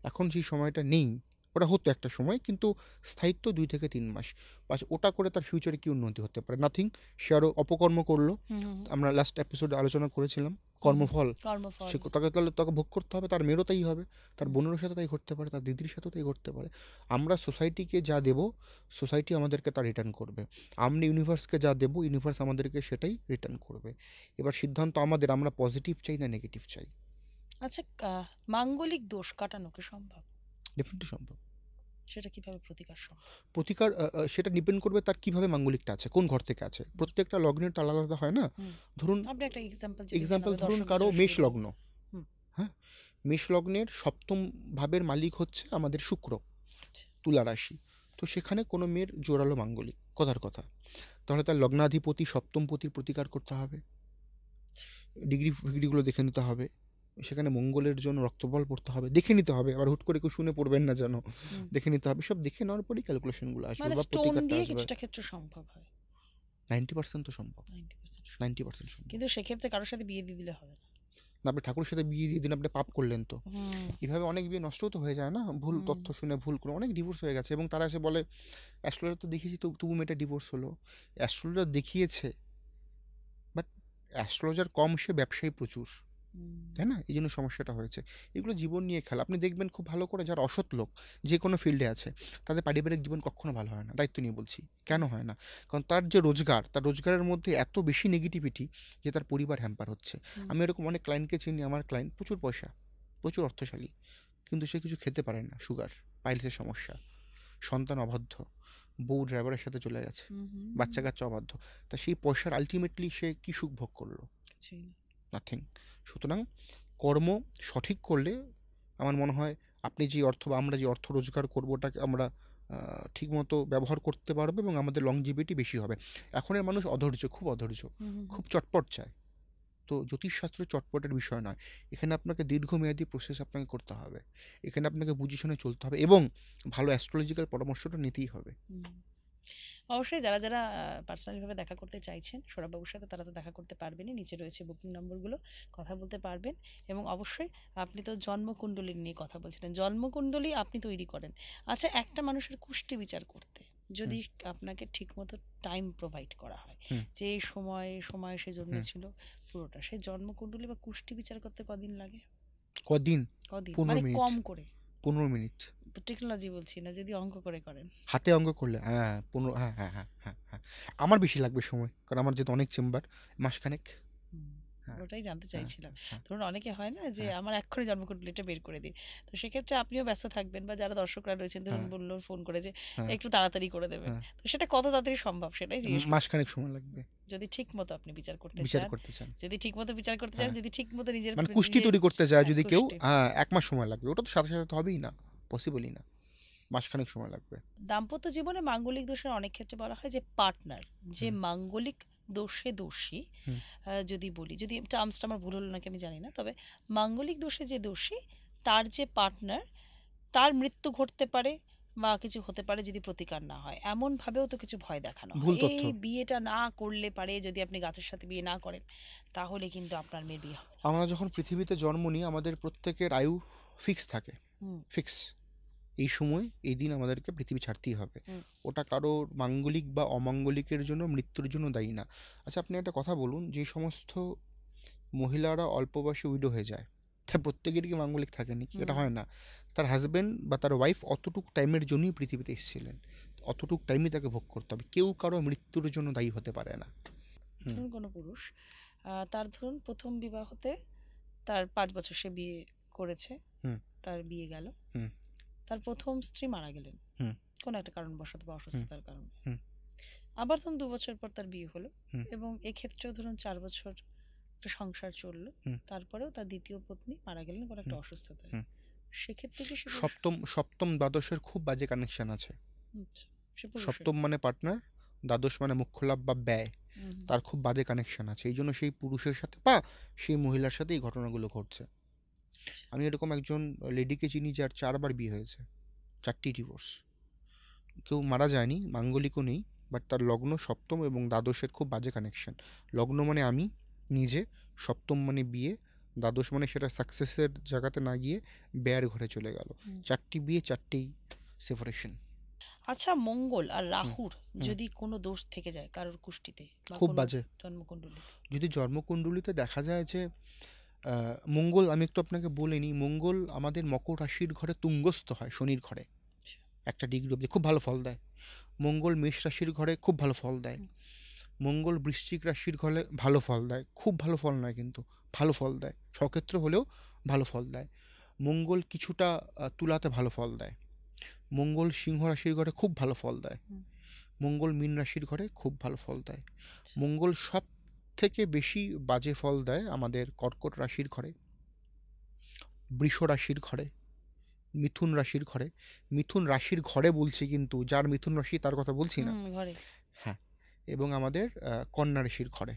এখন সেই সময়টা নেই। ওটা হতো একটা সময়, কিন্তু স্থায়িত্ব 2 থেকে 3 মাস। বাস ওটা করে তার ফিউচারে কি উন্নতি হতে পারে? নাথিং। সে আরও অপকর্ম করলো। হুম হুম আমরা লাস্ট এপিসোডে আলোচনা করেছিলাম হুম হুম। কর্মফল। কর্মফল। সে তাকে তাহলে তাকে ভোগ করতে হবে, তার মেয়েরও তাই হবে, তার হুম বোনেরও সাথে তাই ঘটতে পারে, তার দিদির সাথেও তাই ঘটতে পারে। আমরা সোসাইটিকে যা দেব, সোসাইটি আমাদেরকে তা রিটার্ন করবে। আমরা ইউনিভার্সকে যা দেব, ইউনিভার্স আমাদেরকে সেটাই রিটার্ন করবে। এবার সিদ্ধান্ত আমাদের, আমরা পজিটিভ চাই না নেগেটিভ চাই। আচ্ছা, মাঙ্গলিক দোষ কাটানো কি সম্ভব? ডেফিনেটলি সম্ভব। সেটা কিভাবে প্রতিকার সম্ভব? প্রতিকার সেটা ডিপেন্ড করবে তার কিভাবে মাঙ্গলিকটা আছে, কোন ঘর থেকে আছে। প্রত্যেকটা লগ্নের তো আলাদা আলাদা হয় না। হুম। ধরুন আপনি একটা এক্সাম্পল যদি দেন এক্সাম্পল, আমাদের ধরুন দর্শকদের কারো জন্য মেষ সুবিধা হবে। লগ্ন। হুম। হ্যাঁ, মেষ লগ্নের সপ্তম ভাবের মালিক হচ্ছে আমাদের শুক্র, আচ্ছা। তুলা রাশি। তো সেখানে কোনো মেয়ের জোরালো মাঙ্গলিক, কথার কথা, তাহলে তার লগ্নাধিপতি সপ্তমপতির প্রতিকার করতে হবে, ডিগ্রি ফিগ্রিগুলো দেখে নিতে হবে, সেখানে মঙ্গলের জন্য রক্তবল পড়তে হবে, দেখে নিতে হবে। আবার হুট করে কেউ শুনে পড়বেন না যেন, হুম। দেখে নিতে হবে। সব দেখে নেওয়ার পরেই ক্যালকুলেশনগুলো আসবে মানে বা স্টোন প্রতিকারটা দিয়ে আসবে। কিছুটা ক্ষেত্রে সম্ভব হয়। 90% তো সম্ভব। 90% সম্ভব। 90% সম্ভব। কিন্তু সেক্ষেত্রে কারোর সাথে বিয়ে দিয়ে দিলে হবে না। না, আপনি ঠাকুরের সাথে বিয়ে দিয়ে দিন, আপনি পাপ করলেন তো। হুম এভাবে অনেক বিয়ে নষ্টও তো হয়ে যায় না, ভুল হুম তথ্য শুনে, ভুল করে অনেক ডিভোর্স হয়ে গেছে। এবং তারা এসে বলে অ্যাস্ট্রোলজার তো দেখিয়েছি, তবু মেয়েটা ডিভোর্স হলো। অ্যাস্ট্রোলজার দেখিয়েছে, বাট অ্যাস্ট্রোলজার কম, সে ব্যবসায়ী প্রচুর, হুম তাই না? এই জন্য সমস্যাটা হয়েছে। এগুলো জীবন নিয়ে খেলা। আপনি দেখবেন খুব ভালো করে, যারা অসৎ লোক যে কোনো ফিল্ডে আছে, তাদের পারিবারিক জীবন কখনো ভালো হয় না। দায়িত্ব নিয়ে বলছি, কেন হয় না? কারণ তার যে রোজগার, তার রোজগারের মধ্যে এত বেশি নেগেটিভিটি যে তার পরিবার হ্যাম্পার হচ্ছে। হুম আমি এরকম অনেক ক্লায়েন্টকে চিনি, আমার ক্লায়েন্ট প্রচুর পয়সা, প্রচুর অর্থশালী, কিন্তু সে কিছু খেতে পারে না, সুগার, পাইলসের সমস্যা, সন্তান অবাধ্য, বউ ড্রাইভারের সাথে চলে গেছে, হুম হুম বাচ্চা কাচ্চা অবাধ্য। তা সেই পয়সার আলটিমেটলি সে কি সুখ ভোগ করলো? কিছুই না। নাথিং। সুতরাং কর্ম সঠিক করলে আমার মনে হয় আপনি যে অর্থ বা আমরা যে অর্থ রোজগার করবো, ওটাকে আমরা ঠিকমতো ব্যবহার করতে পারবো এবং আমাদের লংজিভিটি বেশি হবে। এখনের মানুষ অধৈর্য, খুব অধৈর্য, হুম হুম হুম। খুব চটপট চায়। তো জ্যোতিষশাস্ত্র চটপটের বিষয় নয়। এখানে আপনাকে দীর্ঘমেয়াদী প্রসেস আপনাকে করতে হবে। এখানে আপনাকে বুঝে শুনে চলতে হবে এবং ভালো অ্যাস্ট্রোলজিক্যাল পরামর্শটা নিতেই হবে। হুম। অবশ্যই যারা যারা পার্সোনালি ভাবে দেখা করতে চাইছেন সৌরভবাবুর সাথে, তারা তো দেখা করতে পারবেনই, নিচে রয়েছে বুকিং নম্বরগুলো, কথা বলতে পারবেন। এবং অবশ্যই আপনি তো জন্মকুণ্ডলী নিয়ে কথা বলছিলেন, জন্মকুণ্ডলী আপনি তৈরি করেন। আচ্ছা, একটা মানুষের কুষ্টি বিচার করতে হুম যদি আপনাকে ঠিকমতো টাইম প্রোভাইড করা হয়, হুম যে এই সময় সময় সে হুম। জন্মেছিল পুরোটা, সে জন্মকুণ্ডলী বা কুষ্টি বিচার করতে কদিন লাগে? কদিন? কদিন 15 মানে মিনিট। কম করে? 15 মিনিট। টেকনোলজি বলছি না, যদি অঙ্ক করে করেন। হাতে অঙ্ক করলে হ্যাঁ 15, হ্যাঁ হ্যাঁ হ্যাঁ হ্যাঁ হ্যাঁ। আমার বেশি লাগবে সময়, কারণ আমার যেহেতু অনেক চেম্বার, মাসখানেক। হুম, হ্যাঁ ওটাই জানতে হ্যাঁ চাইছিলাম। হ্যাঁ ধরুন অনেকে হয় না যে হ্যাঁ আমার এক্ষুনি জন্মকুণ্ডলীটা বের করে দিন, তো সেক্ষেত্রে আপনিও ব্যস্ত থাকবেন বা যারা দর্শকরা রয়েছেন ধরুন হ্যাঁ বললো ফোন করে যে হ্যাঁ একটু তাড়াতাড়ি করে দেবেন, হ্যাঁ। তো সেটা কত তাড়াতাড়ি সম্ভব সেটাই জিজ্ঞেস করছি। মাসখানেক সময় লাগবে যদি ঠিক মতো আপনি বিচার করতে বিচার চান, করতে চান। যদি ঠিক মতো বিচার করতে চান, হ্যাঁ, যদি ঠিক মতো নিজের মানে কুষ্টি নিজের তৈরি করতে চায় হ্যাঁ যদি কেউ, কুষ্টি। হ্যাঁ 1 মাস সময় লাগবে। ওটা তো সাথে সাথে তো হবেই না, পসিবলই না। মাসখানেক সময় লাগবে। দাম্পত্য জীবনে মাঙ্গলিক দোষের অনেক ক্ষেত্রে বলা হয় যে পার্টনার যে হুম। মাঙ্গলিক দোষে দোষী, হুম। যদি বলি, যদি টার্মসটা আমার ভুল হলো নাকি আমি জানি না, তবে মাঙ্গলিক দোষে যে দোষী তার যে পার্টনার তার মৃত্যু ঘটতে পারে বা কিছু হতে পারে যদি প্রতিকার না হয়, এমন ভাবেও তো কিছু ভয় দেখানো হয়। ভুল তথ্য। এই বিয়েটা না করলে পারে, যদি আপনি গাছের সাথে বিয়ে না করেন তাহলে কিন্তু আপনার মেয়ের বিয়ে হবে না, আমরা যখন ঠিক আছে? পৃথিবীতে জন্ম নিই আমাদের প্রত্যেকের আয়ু ফিক্স থাকে, হুম। ফিক্স। এই সময় এই দিন আমাদেরকে পৃথিবী ছাড়তেই হবে। হুম। ওটা কারোর মাঙ্গলিক বা অমাঙ্গলিকের জন্য, মৃত্যুর জন্য দায়ী না। আচ্ছা, আপনি একটা কথা বলুন, যে সমস্ত মহিলারা অল্প বয়সে উইডো হয়ে যায়, তার প্রত্যেকেরই কি মাঙ্গলিক থাকেনি? কি এটা হুম। হয় না? তার হাজবেন্ড বা তার ওয়াইফ অতটুক টাইমের জন্যই পৃথিবীতে এসেছিলেন, অতটুক টাইমই তাকে ভোগ করতে হবে। কেউ কারো মৃত্যুর জন্য দায়ী হতে পারে না। হুম। ধরুন কোনো পুরুষ, তার ধরুন প্রথম বিবাহতে তার 5 বছর সে বিয়ে করেছে, হুম। তার বিয়ে গেল, হুম। তার প্রথম স্ত্রী মারা গেলেন হুম। কোনো একটা কারণবশত বা হুম। অসুস্থতার কারণে, হুম। আবার ধরুন 2 বছর পর তার বিয়ে হলো, হুম। এবং এক্ষেত্রেও ধরুন 4 বছর একটা সংসার চললো, হুম। তারপরেও তার দ্বিতীয় পত্নী মারা গেলেন কোনো একটা হুম। অসুস্থতায়, হুম। সেক্ষেত্রে কি সে পুরুষ? সপ্তম দ্বাদশের খুব বাজে কানেকশন আছে। আচ্ছা, সে পুরুষ হলো। সপ্তম মানে পার্টনার, দ্বাদশ মানে মুখ্য লাভ বা ব্যয়, হুম। তার খুব বাজে কানেকশন আছে। এই জন্য সেই পুরুষের সাথে বা সেই মহিলার সাথে এই ঘটনাগুলো ঘটছে। আচ্ছা। আমি এরকম একজন লেডিকে চিনি যার 4বার বিয়ে হয়েছে, 4টি ডিভোর্স। কেউ মারা যায়নি, মাঙ্গলিকও নেই, বাট তার লগ্ন সপ্তম এবং দ্বাদশের খুব বাজে কানেকশন। লগ্ন মানে আমি নিজে, সপ্তম মানে বিয়ে, দ্বাদশ মানে সেটা সাকসেসের জায়গাতে না গিয়ে ব্যয়ের ঘরে চলে গেল। হুম। 4টি বিয়ে, 4টেই সেপারেশন। আচ্ছা, মঙ্গল আর হুম। রাহুর হুম। যদি কোনো দোষ থেকে যায় কারোর কুষ্টিতে বা খুব কোনো বাজে। জন্মকুণ্ডলীতে? যদি জন্মকুণ্ডলিতে দেখা যায় যে মঙ্গল, আমি একটু আপনাকে বলে নিই, মঙ্গল আমাদের মকর রাশির ঘরে তুঙ্গস্থ হয়, শনির ঘরে আচ্ছা। একটা ডিগ্রি অবধি খুব ভালো ফল দেয়। মঙ্গল মেষ রাশির ঘরে খুব ভালো ফল দেয়। হুম। মঙ্গল বৃশ্চিক রাশির ঘরে ভালো ফল দেয়, খুব ভালো ফল নয় কিন্তু ভালো ফল দেয়, সক্ষেত্র হলেও ভালো ফল দেয়। মঙ্গল কিছুটা তুলাতে ভালো ফল দেয়। মঙ্গল সিংহ রাশির ঘরে খুব ভালো ফল দেয়। হুম। মঙ্গল মীন রাশির ঘরে খুব ভালো ফল দেয়। আচ্ছা। মঙ্গল সব থেকে বেশি বাজে ফল দেয় আমাদের কর্কট রাশির ঘরে, বৃষ রাশির ঘরে, মিথুন রাশির ঘরে। মিথুন রাশির ঘরে বলছি, কিন্তু যার মিথুন রাশি তার কথা বলছি না। হুম, ঘরে। হ্যাঁ, এবং আমাদের কন্যা রাশির ঘরে,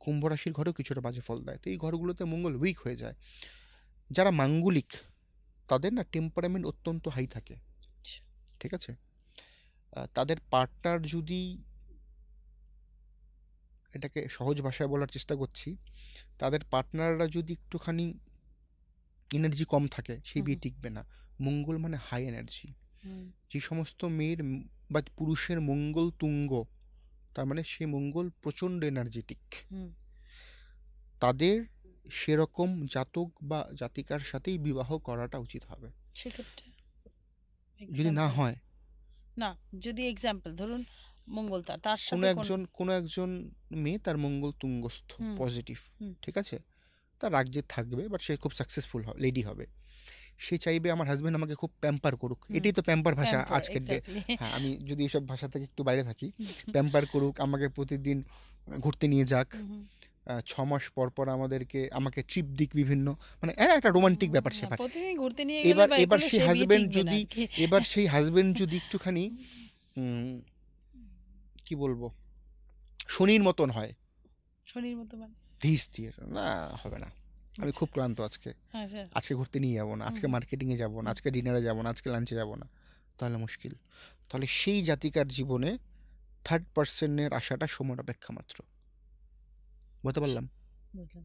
কুম্ভ রাশির ঘরেও কিছুটা বাজে ফল দেয়। তো এই ঘরগুলোতে মঙ্গল উইক হয়ে যায়। যারা মাঙ্গলিক তাদের না টেম্পারামেন্ট অত্যন্ত হাই থাকে, আচ্ছা। ঠিক আছে? তাদের পার্টনার যদি, এটাকে সহজ ভাষায় বলার চেষ্টা করছি, তাদের পার্টনাররা যদি একটুখানি এনার্জি কম থাকে, সেই হুম। বিয়ে টিকবে না। মঙ্গল মানে হাই এনার্জি। হুম। যে সমস্ত মেয়ের বা পুরুষের মঙ্গল তুঙ্গ, তার মানে সে মঙ্গল প্রচণ্ড এনার্জেটিক, হুম। তাদের সেরকম জাতক বা জাতিকার সাথেই বিবাহ করাটা উচিত হবে। সেক্ষেত্রে যদি না এক্সাম্পল, হয়, না, যদি এক্সাম্পল ধরুন মঙ্গল তার কোনো সাথে কোন, একজন মেয়ে তার মঙ্গল তুঙ্গস্থ হুম। পজিটিভ, হুম। ঠিক আছে, তার রাজ্যে থাকবে, বাট সে খুব সাকসেসফুল লেডি হবে। সে চাইবে আমার হাজব্যান্ড আমাকে খুব প্যাম্পার করুক, হুম। এটাই তো প্যাম্পার ভাষা প্যাম্পার, আজকের ডে। এক্স্যাক্টলি। হ্যাঁ, আমি যদি এসব ভাষা থেকে একটু বাইরে থাকি, প্যাম্পার করুক, আমাকে প্রতিদিন ঘুরতে নিয়ে যাক, 6 মাস পর পর আমাকে ট্রিপ দিক বিভিন্ন, মানে একটা রোমান্টিক ব্যাপার স্যাপার। প্রতিদিন ঘুরতে নিয়ে গেলে এবার বা এ এবার করলে সেই সে বিয়ে হাজব্যান্ড টিকবে না যদি আর কি। এবার সেই হাজব্যান্ড যদি একটুখানি কি বলবো, শনির মতন হয়, শনির মতো মানে? ধীর স্থির, না হবে না, আমি আচ্ছা। খুব ক্লান্ত আজকে, আচ্ছা। আজকে ঘুরতে নিয়ে যাবো না, আজকে হুম। মার্কেটিংয়ে যাবো না, হুম। আজকে ডিনারে যাবো না, আজকে লাঞ্চে যাবো না, তাহলে মুশকিল। তাহলে সেই জাতিকার জীবনে থার্ড পার্সনের আশাটা সময়ের অপেক্ষা মাত্র। বলতে পারলাম? বুঝলাম।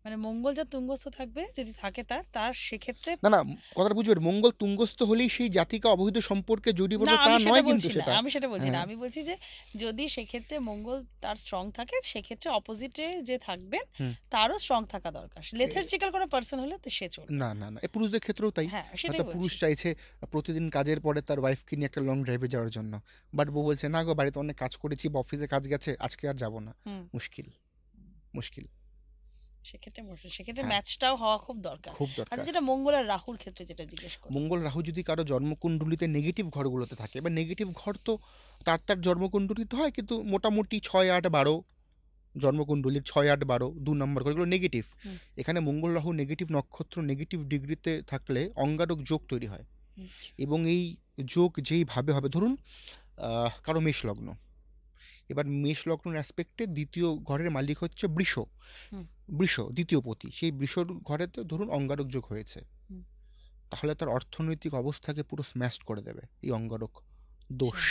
মানে মঙ্গল যা তুঙ্গস্থ থাকবে, যদি থাকে তার সেক্ষেত্রে, না না, কথাটা বুঝবেন, মঙ্গল তুঙ্গস্থ হলেই সেই জাতিকা অবৈধ সম্পর্কে জড়িয়ে না পড়বে তা আমি সেটা নয় কিন্তু বলছি না, সেটা। আমি সেটা বলছি না, হ্যাঁ। আমি বলছি যে যদি সেক্ষেত্রে মঙ্গল তার স্ট্রং থাকে, সেক্ষেত্রে অপোজিটে যে থাকবেন হুম। তারও স্ট্রং থাকা দরকার। লেথার্জিক্যাল কোনো পার্সন হলে তো সে চলবে না না না, এ পুরুষদের ক্ষেত্রেও তাই। হ্যাঁ, হয়তো সেটাই পুরুষ বলছি। চাইছে প্রতিদিন কাজের পরে তার ওয়াইফকে নিয়ে একটা লং ড্রাইভে যাওয়ার জন্য, বাট বউ বলছে না গো, বাড়িতে অনেক কাজ করেছি বা অফিসে কাজ গেছে, আজকে আর যাবো না। হুম। মুশকিল, মুশকিল। সেক্ষেত্রে সেক্ষেত্রে হ্যাঁ, ম্যাচটাও হওয়া খুব দরকার। খুব আচ্ছা, দরকার। যেটা মঙ্গল আর রাহুর ক্ষেত্রে যেটা জিজ্ঞেস করলাম, মঙ্গল রাহু যদি কারো জন্মকুণ্ডলিতে নেগেটিভ ঘরগুলোতে থাকে, বা নেগেটিভ ঘর তো তার জন্মকুণ্ডলিতে হয়, কিন্তু মোটামুটি 6, 8, 12 জন্মকুণ্ডলীর 6, 8, 12 2 নম্বর করে, এগুলো নেগেটিভ। হুম। এখানে মঙ্গল রাহু নেগেটিভ নক্ষত্র নেগেটিভ ডিগ্রিতে থাকলে অঙ্গারক যোগ তৈরি হয়। হুম, এবং এই যোগ যেইভাবে হবে, ধরুন কারো মেষ লগ্ন, এবার মেষ লগ্নের অ্যাসপেক্টে দ্বিতীয় ঘরের মালিক হচ্ছে বৃষ, হুম, বৃষ দ্বিতীয় পতি, সেই বৃষর ঘরেতে ধরুন অঙ্গারক যোগ হয়েছে, হুম, তাহলে তার অর্থনৈতিক অবস্থাকে পুরো স্ম্যাশ করে দেবে এই অঙ্গারক আচ্ছা। দোষ।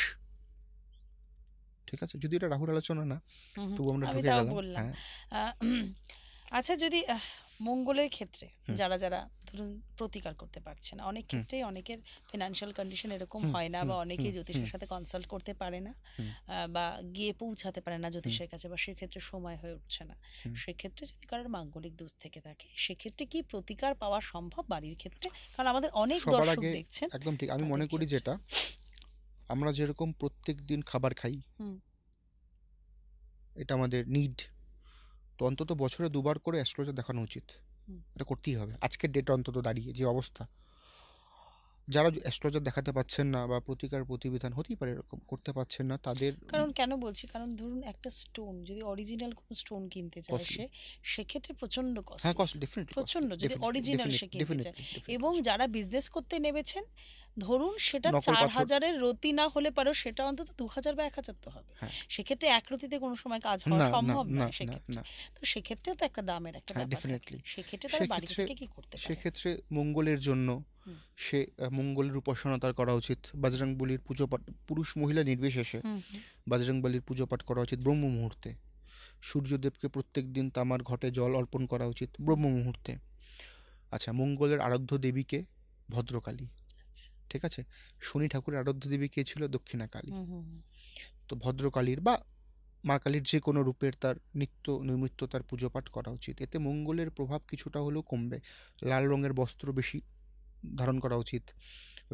ঠিক আছে, যদি এটা রাহুর আলোচনা না, হুম, হুম, তবু আমরা আমি ঢুকে তাও গেলাম। বললাম। হ্যাঁ। আহ, আচ্ছা, যদি মঙ্গলের ক্ষেত্রে হুম যারা যারা ধরুন প্রতিকার করতে পারছে না, অনেক হুম ক্ষেত্রেই অনেকের ফিনান্সিয়াল কন্ডিশন এরকম হুম হয় না, হুম বা হুম অনেকেই হুম জ্যোতিষের সাথে কনসাল্ট করতে পারে না, হুম বা গিয়ে পৌঁছাতে পারে না হুম জ্যোতিষের কাছে, বা সেক্ষেত্রে সময় হয়ে উঠছে না, হুম। সেক্ষেত্রে যদি কারোর মাঙ্গলিক দোষ থেকে থাকে, সেক্ষেত্রে কি প্রতিকার পাওয়া সম্ভব বাড়ির ক্ষেত্রে? কারণ আমাদের অনেক সবার দর্শক আগে দেখছেন একদম ঠিক, আমি তাদের মনে করি ক্ষেত্রে। যেটা আমরা যেরকম প্রত্যেক দিন খাবার খাই, হুম, এটা আমাদের নিড, তো অন্তত বছরে 2বার করে অ্যাস্ট্রোলজার দেখানো উচিত। হুম। এটা করতেই হবে আজকের ডেটে, অন্তত দাঁড়িয়ে যে অবস্থা, যারা অ্যাস্ট্রোলজার দেখাতে পাচ্ছেন না বা প্রতিকার প্রতিবিধান হতেই পারে এরকম করতে পারছেন না, তাদের কারণ কেন বলছি, কারণ ধরুন একটা স্টোন যদি অরিজিনাল কোনো স্টোন কিনতে চায় কস্টলি। সে, সেক্ষেত্রে প্রচন্ড হ্যাঁ, কস্টলি, কস্টলি, ডেফিনেটলি কস্টলি, প্রচন্ড যদি ডেফিনেটলি অরিজিনাল সে ডেফিনেটলি কিনতে চায়। ডেফিনেটলি ডেফিনেটলি এবং যারা বিজনেস করতে নেমেছেন, ধরুন সেটা নকল চার পাথর। হাজারের রতি না হলে পারো, সেটা অন্তত 2,000 বা 1,000 তো হবে। হ্যাঁ। সেক্ষেত্রে এক রতিতে কোনো সময় কাজ হওয়া না না সম্ভব না নয় না সেক্ষেত্রে। না। তো সেক্ষেত্রেও তো একটা দামের একটা হ্যাঁ, ব্যাপার থাকে, ডেফিনেটলি। সেক্ষেত্রে তারা বাড়ি সেক্ষেত্রে থেকে কি করতে পারে? সেক্ষেত্রে মঙ্গলের জন্য হুম, সে মঙ্গলের উপাসনা তার করা উচিত, বজরংবলীর পুজো পাঠ, পুরুষ মহিলা নির্বিশেষে হুম, হুম, বজরংবলীর পুজো পাঠ করা উচিত ব্রহ্ম মুহূর্তে। সূর্যদেবকে প্রত্যেক দিন তামার ঘটে জল অর্পণ করা উচিত হুম, ব্রহ্ম মুহূর্তে। আচ্ছা, মঙ্গলের আরাধ্য দেবীকে ভদ্রকালী, আচ্ছা, ঠিক আছে। শনি ঠাকুরের আরাধ্য দেবী কে ছিল? দক্ষিণা কালী। হুম, হুম, হুম, তো ভদ্রকালীর বা মা কালীর যে কোনো রূপের তার নিত্য নৈমিত্য তার পুজো পাঠ করা উচিত, এতে মঙ্গলের প্রভাব কিছুটা হলেও কমবে। লাল রঙের বস্ত্র বেশি ধারণ করা উচিত,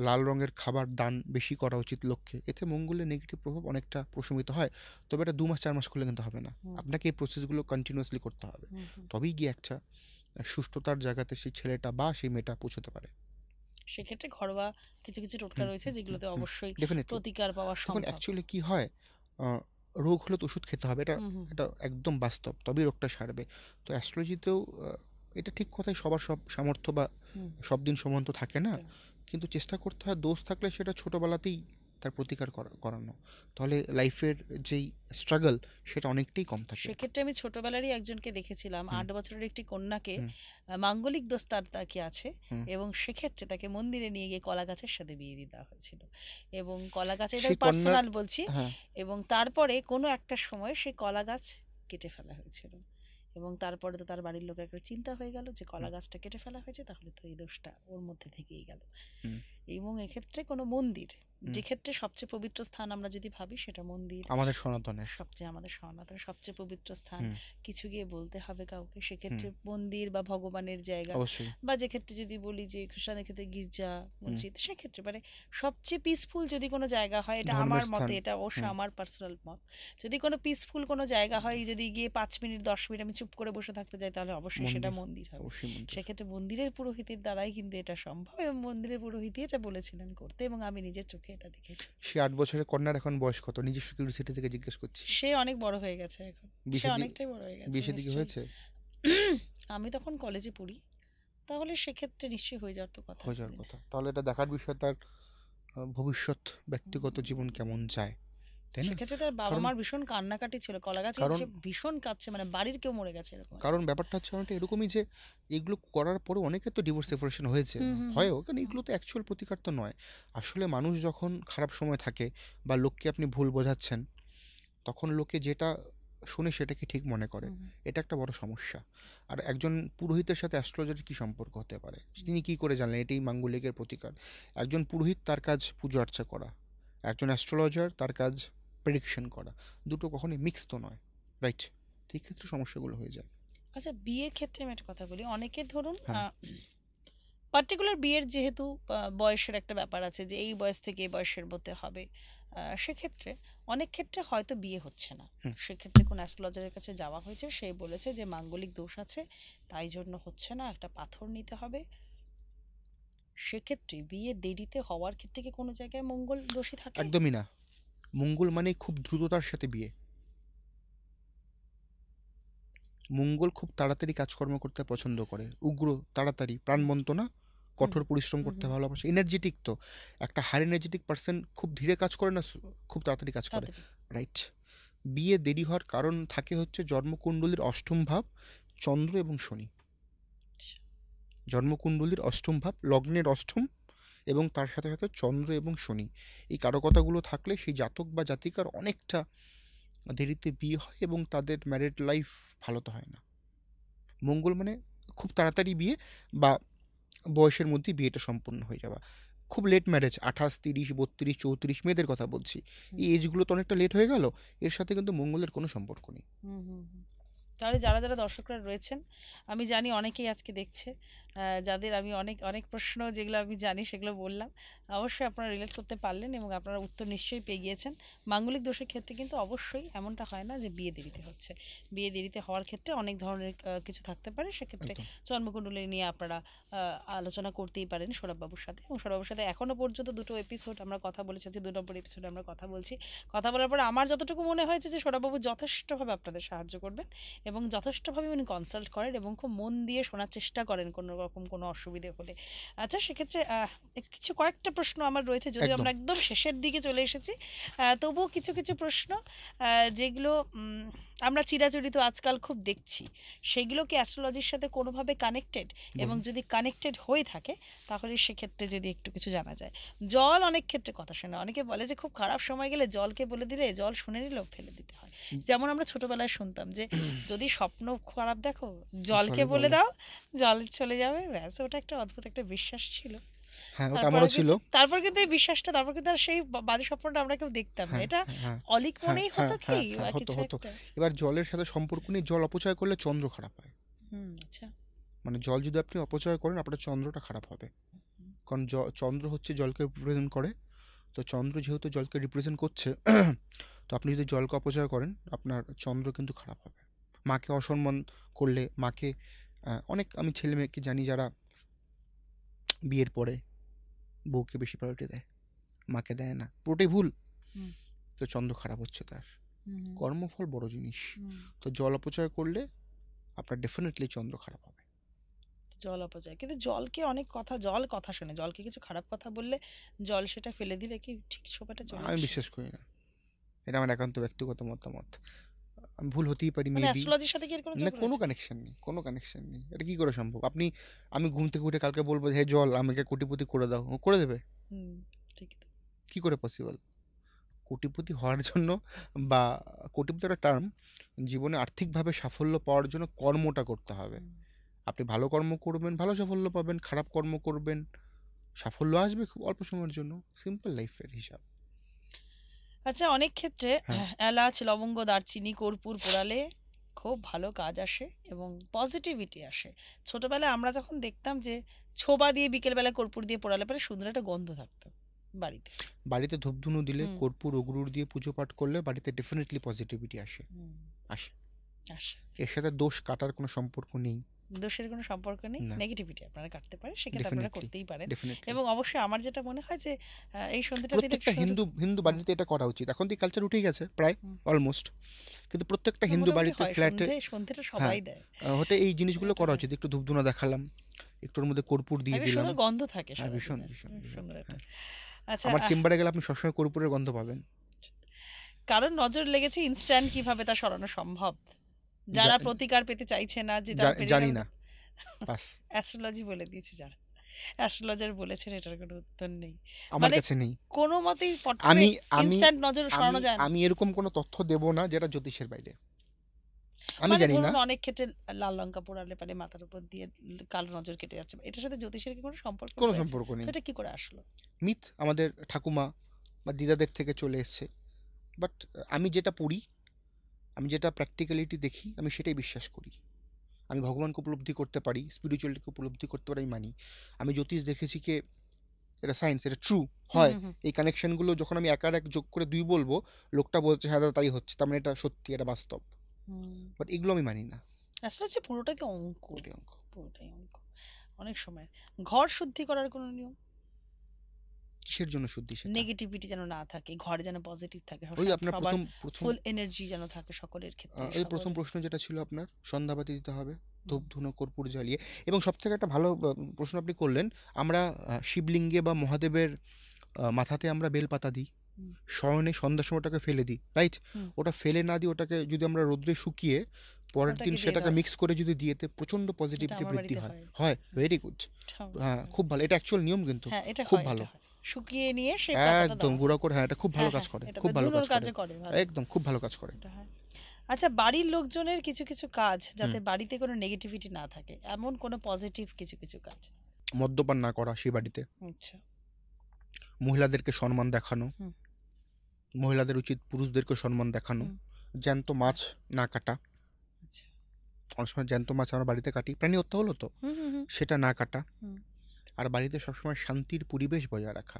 লাল রঙের খাবার দান বেশি করা উচিত লক্ষ্যে, এতে মঙ্গলের নেগেটিভ প্রভাব অনেকটা প্রশমিত হয়। তবে এটা 2 মাস 4 মাস করলে কিন্তু হবে না, হুম, আপনাকে এই প্রসেসগুলো কন্টিনিউয়াসলি করতে হবে, হুম, হুম। তবেই গিয়ে একটা সুস্থতার জায়গাতে সেই ছেলেটা বা সেই মেয়েটা পৌঁছতে পারে। সেক্ষেত্রে ঘরোয়া কিছু কিছু টোটকা হুম রয়েছে হুম হুম যেগুলোতে হুম। অবশ্যই ডেফিনেটলি। প্রতিকার পাওয়া দেখুন সম্ভব। অ্যাকচুয়ালি কি হয়, আহ, রোগ হলে তো ওষুধ খেতে হবে, এটা হুম, হুম, এটা একদম বাস্তব, তবেই রোগটা সারবে। তো অ্যাস্ট্রোলজিতেও এটা ঠিক কথাই, সবার সব সামর্থ্য বা হুম, সব দিন সমান তো থাকে না, একদম। কিন্তু চেষ্টা করতে হয় দোষ থাকলে সেটা ছোটোবেলাতেই তার প্রতিকার করানো, তাহলে লাইফের যেই স্ট্রাগল সেটা অনেকটাই কম থাকে। সেক্ষেত্রে আমি ছোটবেলারই একজনকে দেখেছিলাম, হুম 8 বছরের একটি কন্যাকে হুম মাঙ্গলিক দোষ তাকে আছে, হুম। এবং সেক্ষেত্রে তাকে মন্দিরে নিয়ে গিয়ে কলা গাছের সাথে বিয়ে দিয়ে দেওয়া হয়েছিল। এবং কলা গাছ, এটা সেই আমি কন্যার, পার্সোনাল বলছি, হ্যাঁ, এবং তারপরে কোনো একটা সময় সে কলা গাছ কেটে ফেলা হয়েছিল। এবং তারপরে তো তার বাড়ির লোকের একটা চিন্তা হয়ে গেল যে হুম কলা গাছটা কেটে ফেলা হয়েছে, তাহলে তো এই দোষটা ওর মধ্যে থেকেই গেল। হুম এবং এক্ষেত্রে কোনো মন্দির, হুম। যে ক্ষেত্রে সবচেয়ে পবিত্র স্থান আমরা যদি ভাবি সেটা মন্দির, আমাদের সনাতনের। সবচেয়ে আমাদের সনাতনের সবচেয়ে পবিত্র স্থান, হুম কিছু গিয়ে বলতে হবে কাউকে, হুম। সেক্ষেত্রে মন্দির বা ভগবানের জায়গা, অবশ্যই। বা যে ক্ষেত্রে যদি বলি যে খ্রিস্টানদের ক্ষেত্রে গির্জা, হুম। মসজিদ, সেক্ষেত্রে মানে সবচেয়ে পিসফুল যদি কোনো জায়গা হয়, এটা আমার ধর্মের স্থান। মতে, এটা অবশ্য হুম। আমার পার্সোনাল মত, যদি কোনো পিসফুল কোনো জায়গা হয়, যদি গিয়ে 5 মিনিট 10 মিনিট আমি চুপ করে বসে থাকতে যাই, তাহলে অবশ্যই সেটা মন্দির। মন্দির হবে। অবশ্যই মন্দির। সেক্ষেত্রে মন্দিরের পুরোহিতের দ্বারাই কিন্তু এটা সম্ভব, এবং মন্দিরের পুরোহিতই এটা বলেছিলেন করতে, এবং আমি নিজের চোখে এটা দেখেছি। সে 8 বছরের কন্যার এখন বয়স কত? নিজস্ব কিউরিওসিটি থেকে জিজ্ঞেস করছি। সে অনেক বড় হয়ে গেছে এখন, বিয়ে সে শাদী, অনেকটাই বড় হয়ে গেছে বিয়ে শাদী কি নিশ্চয়ই। হয়েছে? আমি তখন কলেজে পড়ি, তাহলে সেক্ষেত্রে নিশ্চয়ই হয়ে যাওয়ার তো কথা হয়ে যাওয়ার এতদিনে। কথা, তাহলে এটা দেখার বিষয় তার ভবিষ্যৎ ব্যক্তিগত জীবন উম, কেমন যায়, তাই না? সেক্ষেত্রে তার বাবা কারণ মার ভীষণ কান্নাকাটি ছিল, কলা গাছে কারণ সে ভীষণ কাঁদছে, মানে বাড়ির কেউ মরে গেছে এরকম একটা কারণ ব্যাপারটা হচ্ছে অনেকটা এরকমই যে এগুলো করার পরে অনেকের তো ডিভোর্স সেপারেশন হয়েছে, হুম, হুম, হুম, হয়ও, কারণ হুম, এগুলো তো অ্যাকচুয়াল প্রতিকার তো নয়। আসলে মানুষ যখন খারাপ সময় থাকে বা লোককে আপনি ভুল বোঝাচ্ছেন, তখন লোকে যেটা শুনে সেটাকে ঠিক মনে করে, হুম, হুম, এটা একটা বড় সমস্যা। আর একজন পুরোহিতের সাথে অ্যাস্ট্রোলজারের কী সম্পর্ক হতে পারে? হুম। তিনি কী করে জানলেন এটাই মাঙ্গলিকের প্রতিকার? একজন পুরোহিত তার কাজ পুজো আর্চা করা, একজন অ্যাস্ট্রোলজার তার কাজ প্রেডিকশন করা, দুটো কখনোই মিক্স তো নয়, রাইট? এই ক্ষেত্রে সমস্যাগুলো হয়ে যায়। আচ্ছা, বিয়ের ক্ষেত্রে আমি একটা কথা বলি, অনেকের ধরুন হ্যাঁ। পার্টিকুলার বিয়ের যেহেতু বয়সের একটা ব্যাপার আছে, যে এই বয়স থেকে এই বয়সের মধ্যে হবে, সেক্ষেত্রে অনেক ক্ষেত্রে হয়তো বিয়ে হচ্ছে না, হুম। সেক্ষেত্রে কোন অ্যাস্ট্রোলজারের কাছে যাওয়া হয়েছে, সে বলেছে যে মাঙ্গলিক দোষ আছে, তাই জন্য হচ্ছে না, একটা পাথর নিতে হবে। সেক্ষেত্রে বিয়ে দেরিতে হওয়ার ক্ষেত্রে কি কোনো জায়গায় মঙ্গল দোষী থাকে? একদমই না। মঙ্গল মানেই খুব দ্রুততার সাথে বিয়ে। মঙ্গল খুব তাড়াতাড়ি কাজকর্ম করতে পছন্দ করে, উগ্র, তাড়াতাড়ি, হুম, প্রাণবন্ত না, কঠোর পরিশ্রম করতে ভালোবাসে, এনার্জেটিক। তো একটা হাই এনার্জেটিক পার্সন খুব ধীরে কাজ করে না, খুব তাড়াতাড়ি কাজ করে, রাইট? বিয়ে দেরি হওয়ার কারণ থাকে হচ্ছে জন্মকুণ্ডলীর অষ্টম ভাব, চন্দ্র এবং শনি। জন্মকুণ্ডলীর অষ্টম ভাব, লগ্নের অষ্টম, এবং তার সাথে সাথে চন্দ্র এবং শনি, এই কারকতাগুলো থাকলে সেই জাতক বা জাতিকার অনেকটা দেরিতে বিয়ে হয় এবং তাদের ম্যারিড লাইফ ভালো তো হয় না। মঙ্গল মানে খুব তাড়াতাড়ি বিয়ে বা বয়সের মধ্যে বিয়েটা সম্পন্ন হয়ে যাওয়া, খুব লেট ম্যারেজ, 28, 30, 32, 34, মেয়েদের কথা বলছি, এই এজগুলো তো অনেকটা লেট হয়ে গেল, এর সাথে কিন্তু মঙ্গলের কোনো সম্পর্ক নেই। তাহলে যারা যারা দর্শকরা রয়েছেন, আমি জানি অনেকেই আজকে দেখছে, যাদের আমি অনেক অনেক প্রশ্ন যেগুলো আমি জানি সেগুলো বললাম, অবশ্যই আপনারা রিলেট করতে পারলেন এবং আপনারা উত্তর নিশ্চয়ই পেয়ে গিয়েছেন। মাঙ্গলিক দোষের ক্ষেত্রে কিন্তু অবশ্যই এমনটা হয় না যে বিয়ে দেরিতে হচ্ছে। বিয়ে দেরিতে হওয়ার ক্ষেত্রে অনেক ধরনের কিছু থাকতে পারে, সেক্ষেত্রে জন্মকুণ্ডলী নিয়ে আপনারা আলোচনা করতেই পারেন সৌরভবাবুর সাথে। এবং সৌরভবাবুর সাথে এখনও পর্যন্ত 2টো এপিসোড আমরা কথা বলেছি, যে 2 নম্বর এপিসোডে আমরা কথা বলছি। কথা বলার পরে আমার যতটুকু মনে হয়েছে যে সৌরভবাবু যথেষ্টভাবে আপনাদের সাহায্য করবেন এবং যথেষ্টভাবে উনি কনসাল্ট করেন এবং খুব মন দিয়ে শোনার চেষ্টা করেন কোনো রকম কোনো অসুবিধে হলে। আচ্ছা, সেক্ষেত্রে কিছু কয়েকটা প্রশ্ন আমার রয়েছে, যদিও আমরা একদম শেষের দিকে চলে এসেছি, তবুও কিছু কিছু প্রশ্ন যেগুলো আমরা চিরাচরিত আজকাল খুব দেখছি, সেগুলো কি অ্যাস্ট্রোলজির সাথে কোনোভাবে কানেক্টেড? এবং যদি কানেক্টেড হয়ে থাকে তাহলে সেক্ষেত্রে যদি একটু কিছু জানা যায়। জল অনেক ক্ষেত্রে কথা শোনে, অনেকে বলে যে খুব খারাপ সময় গেলে জলকে বলে দিলে জল শুনে নিলেও ফেলে দিতে হয়। যেমন আমরা ছোটবেলায় শুনতাম যে যদি স্বপ্ন খারাপ দেখো জলকে বলে দাও, জল চলে যাবে, ব্যাস। ওটা একটা অদ্ভুত একটা বিশ্বাস ছিল। হ্যাঁ, ওটা আমারও ছিল। তারপর কিন্তু এই বিশ্বাসটা, তারপর কিন্তু আর সেই বাজে স্বপ্নটা আমরা কেউ দেখতাম না। এটা অলিক মনেই হতো কি কিছু একটা। এবার জলের সাথে সম্পর্ক নেই, জল অপচয় করলে চন্দ্র খারাপ হয়। আচ্ছা, মানে জল যদি আপনি অপচয় করেন আপনার চন্দ্রটা খারাপ হবে, কারণ চন্দ্র হচ্ছে জলকে রিপ্রেজেন্ট করে। তো চন্দ্র যেহেতু জলকে রিপ্রেজেন্ট করছে, তো আপনি যদি জলকে অপচয় করেন আপনার চন্দ্র কিন্তু খারাপ হবে। মাকে অসম্মান করলে, মাকে অনেক, আমি ছেলে মেয়েকে জানি যারা বিয়ের পরে বউকে বেশি প্রায়োরিটি দেয়, মাকে দেয় না, পুরোটাই ভুল। তো চন্দ্র খারাপ হচ্ছে তার। কর্মফল বড় জিনিস। তো জল অপচয় করলে আপনার ডেফিনেটলি চন্দ্র খারাপ হবে। জল অপচয়, কিন্তু জলকে অনেক কথা, জল কথা শোনে, জলকে কিছু খারাপ কথা বললে জল সেটা ফেলে দিলে কি ঠিক সোপাটা চলে আসে? আমি বিশ্বাস করি না, এটা আমার একান্ত ব্যক্তিগত মতামত, আমি ভুল হতেই পারি, মানে অ্যাস্ট্রোলজির সাথে কি এর কোনো যোগ কোনো কানেকশন নেই, কোনো কানেকশন নেই। এটা কি করে সম্ভব? আমি ঘুম থেকে উঠে কালকে বলবো হে জল আমাকে কোটিপতি করে দাও, ও করে দেবে? ঠিক তো, কি করে পসিবল? কোটিপতি হওয়ার জন্য, বা কোটিপতি একটা টার্ম, জীবনে আর্থিকভাবে সাফল্য পাওয়ার জন্য কর্মটা করতে হবে। আপনি ভালো কর্ম করবেন, ভালো সাফল্য পাবেন, খারাপ কর্ম করবেন, সাফল্য আসবে খুব অল্প সময়ের জন্য, সিম্পল লাইফের হিসাব। আচ্ছা, অনেক ক্ষেত্রে এলাচ, লবঙ্গ, দারচিনি, কর্পূর পোড়ালে খুব ভালো কাজ আসে এবং পজিটিভিটি আসে। ছোটবেলায় আমরা যখন দেখতাম যে ছোবা দিয়ে বিকেলবেলা কর্পূর দিয়ে পোড়ালে পরে সুন্দর একটা গন্ধ থাকতো বাড়িতে ধূপধুনো দিলে, কর্পূর অগুরুর দিয়ে পুজো পাঠ করলে বাড়িতে ডেফিনেটলি পজিটিভিটি আসে। এর সাথে দোষ কাটার কোনো সম্পর্ক নেই, দোষের কোনো সম্পর্ক নেই, নেগেটিভিটি আপনারা কাটতে পারেন, সেক্ষেত্রে আপনারা করতেই পারেন। এবং অবশ্যই আমার যেটা মনে হয় যে এই সন্ধ্যাটা প্রত্যেকটা হিন্দু বাড়িতে এটা করা উচিত। এখন তো কালচার উঠেই গেছে প্রায় অলমোস্ট, কিন্তু প্রত্যেকটা হিন্দু বাড়িতে ফ্ল্যাটে সন্ধ্যাটা সবাই দেয়, হতে এই জিনিসগুলো করা উচিত। একটু ধূপধুনা দেখালাম, একটুর মধ্যে কর্পূর দিয়ে দিলাম, সুন্দর গন্ধ থাকে, ভীষণ ভীষণ সুন্দর। আচ্ছা, আমার চেম্বারে গেলে আপনি সবসময় কর্পূরের গন্ধ পাবেন। কারণ নজর লেগেছে, ইনস্ট্যান্ট কিভাবে তা সরানো সম্ভব? যারা প্রতিকার পেতে চাইছে না, যে জানি না, বাস অ্যাস্ট্রোলজি বলে দিয়েছে, যারা অ্যাস্ট্রোলজার বলেছেন এটার কোনো উত্তর নেই, আমার কাছে নেই। কোনো মতেই ইনস্ট্যান্ট নজর সরানো যায় না। আমি এরকম কোনো তথ্য দেব না যেটা জ্যোতিষের বাইরে। আমি জানি না, অনেক ক্ষেত্রে লাল লঙ্কা পোড়ালে পারে মাথার উপর দিয়ে কালো নজর কেটে যাচ্ছে, এটার সাথে জ্যোতিষের কি কোনো সম্পর্ক? কোনো সম্পর্ক নেই। এটা কি করে আসলো? মিথ, আমাদের ঠাকুমা বা দিদাদের থেকে চলে এসেছে। বাট আমি যেটা পড়ি, আমি যেটা প্র্যাকটিক্যালিটি দেখি, আমি সেটাই বিশ্বাস করি। আমি ভগবানকে উপলব্ধি করতে পারি, স্পিরিচুয়ালিটিকে উপলব্ধি করতে পারি, আমি মানি। আমি জ্যোতিষ দেখেছি কে এটা সায়েন্স, এটা ট্রু হয়। এই কানেকশনগুলো যখন আমি একার এক যোগ করে 2 বলবো, লোকটা বলছে হ্যাঁ দাদা তাই হচ্ছে, তার মানে এটা সত্যি, এটা বাস্তব। বাট এগুলো আমি মানি না। আসলে পুরোটাই তো অঙ্ক, পুরোটাই অঙ্ক। অনেক সময় ঘর শুদ্ধি করার কোনো নিয়ম? কিসের জন্য শুদ্ধি? নেগেটিভিটি যেন না থাকে, ঘরে যেন পজিটিভ থাকে, ওই আপনার প্রথম ফুল এনার্জি যেন থাকে সকলের ক্ষেত্রে। ওই প্রথম প্রশ্ন যেটা ছিল আপনার, সন্ধ্যাবাতি দিতে হবে। ধূপ ধুনো কর্পূর জ্বালিয়ে। এবং সবথেকে একটা ভালো প্রশ্ন আপনি করলেন, আমরা শিবলিঙ্গে বা মহাদেবের মাথাতে আমরা বেলপাতা দিই, হুম। শয়নে সন্ধ্যার সময় ওটাকে ফেলে দিই, রাইট? হুম। ওটা ফেলে না দিয়ে ওটাকে যদি আমরা রোদ্রে শুকিয়ে পরের দিন ওটাকে দিয়ে সেটাকে দাও। মিক্স করে যদি দিয়ে এতে প্রচণ্ড এটা পজিটিভিটি আমার বৃদ্ধি বাড়িতে হয়। হয়। হয়, হুম। Very good. এটাও হ্যাঁ, হয়। খুব ভালো। এটা অ্যাকচুয়াল নিয়ম কিন্তু। হ্যাঁ, এটা খুব হয়, ভালো। এটা হয়। শুকিয়ে নিয়ে সেই পাতাটা একদম দেওয়া হয়। গুঁড়ো করে, হ্যাঁ, এটা খুব ভালো হ্যাঁ, কাজ হ্যাঁ, করে, এটা খুব তো ভালো কাজ ধুনোর করে। কাজও করে ভালো। একদম খুব ভালো কাজ করে। এটা হয়। আচ্ছা, বাড়ির লোকজনের কিছু, কিছু কাজ হুম। যাতে বাড়িতে কোনো নেগেটিভিটি না থাকে, এমন কোনো পজিটিভ কিছু, কিছু কাজ? মদ্যপান না করা সেই বাড়িতে। আচ্ছা। মহিলাদেরকে সম্মান দেখানো। হুম। মহিলাদের উচিত পুরুষদেরকে সম্মান দেখানো। হুম। জ্যান্ত মাছ না কাটা। আচ্ছা। অনেক সময় জ্যান্ত মাছ আমরা বাড়িতে কাটি, প্রাণী হত্যা হলো তো, হুম, হুম, হুম। সেটা না কাটা। হুম। আর বাড়িতে সবসময় শান্তির পরিবেশ বজায় রাখা।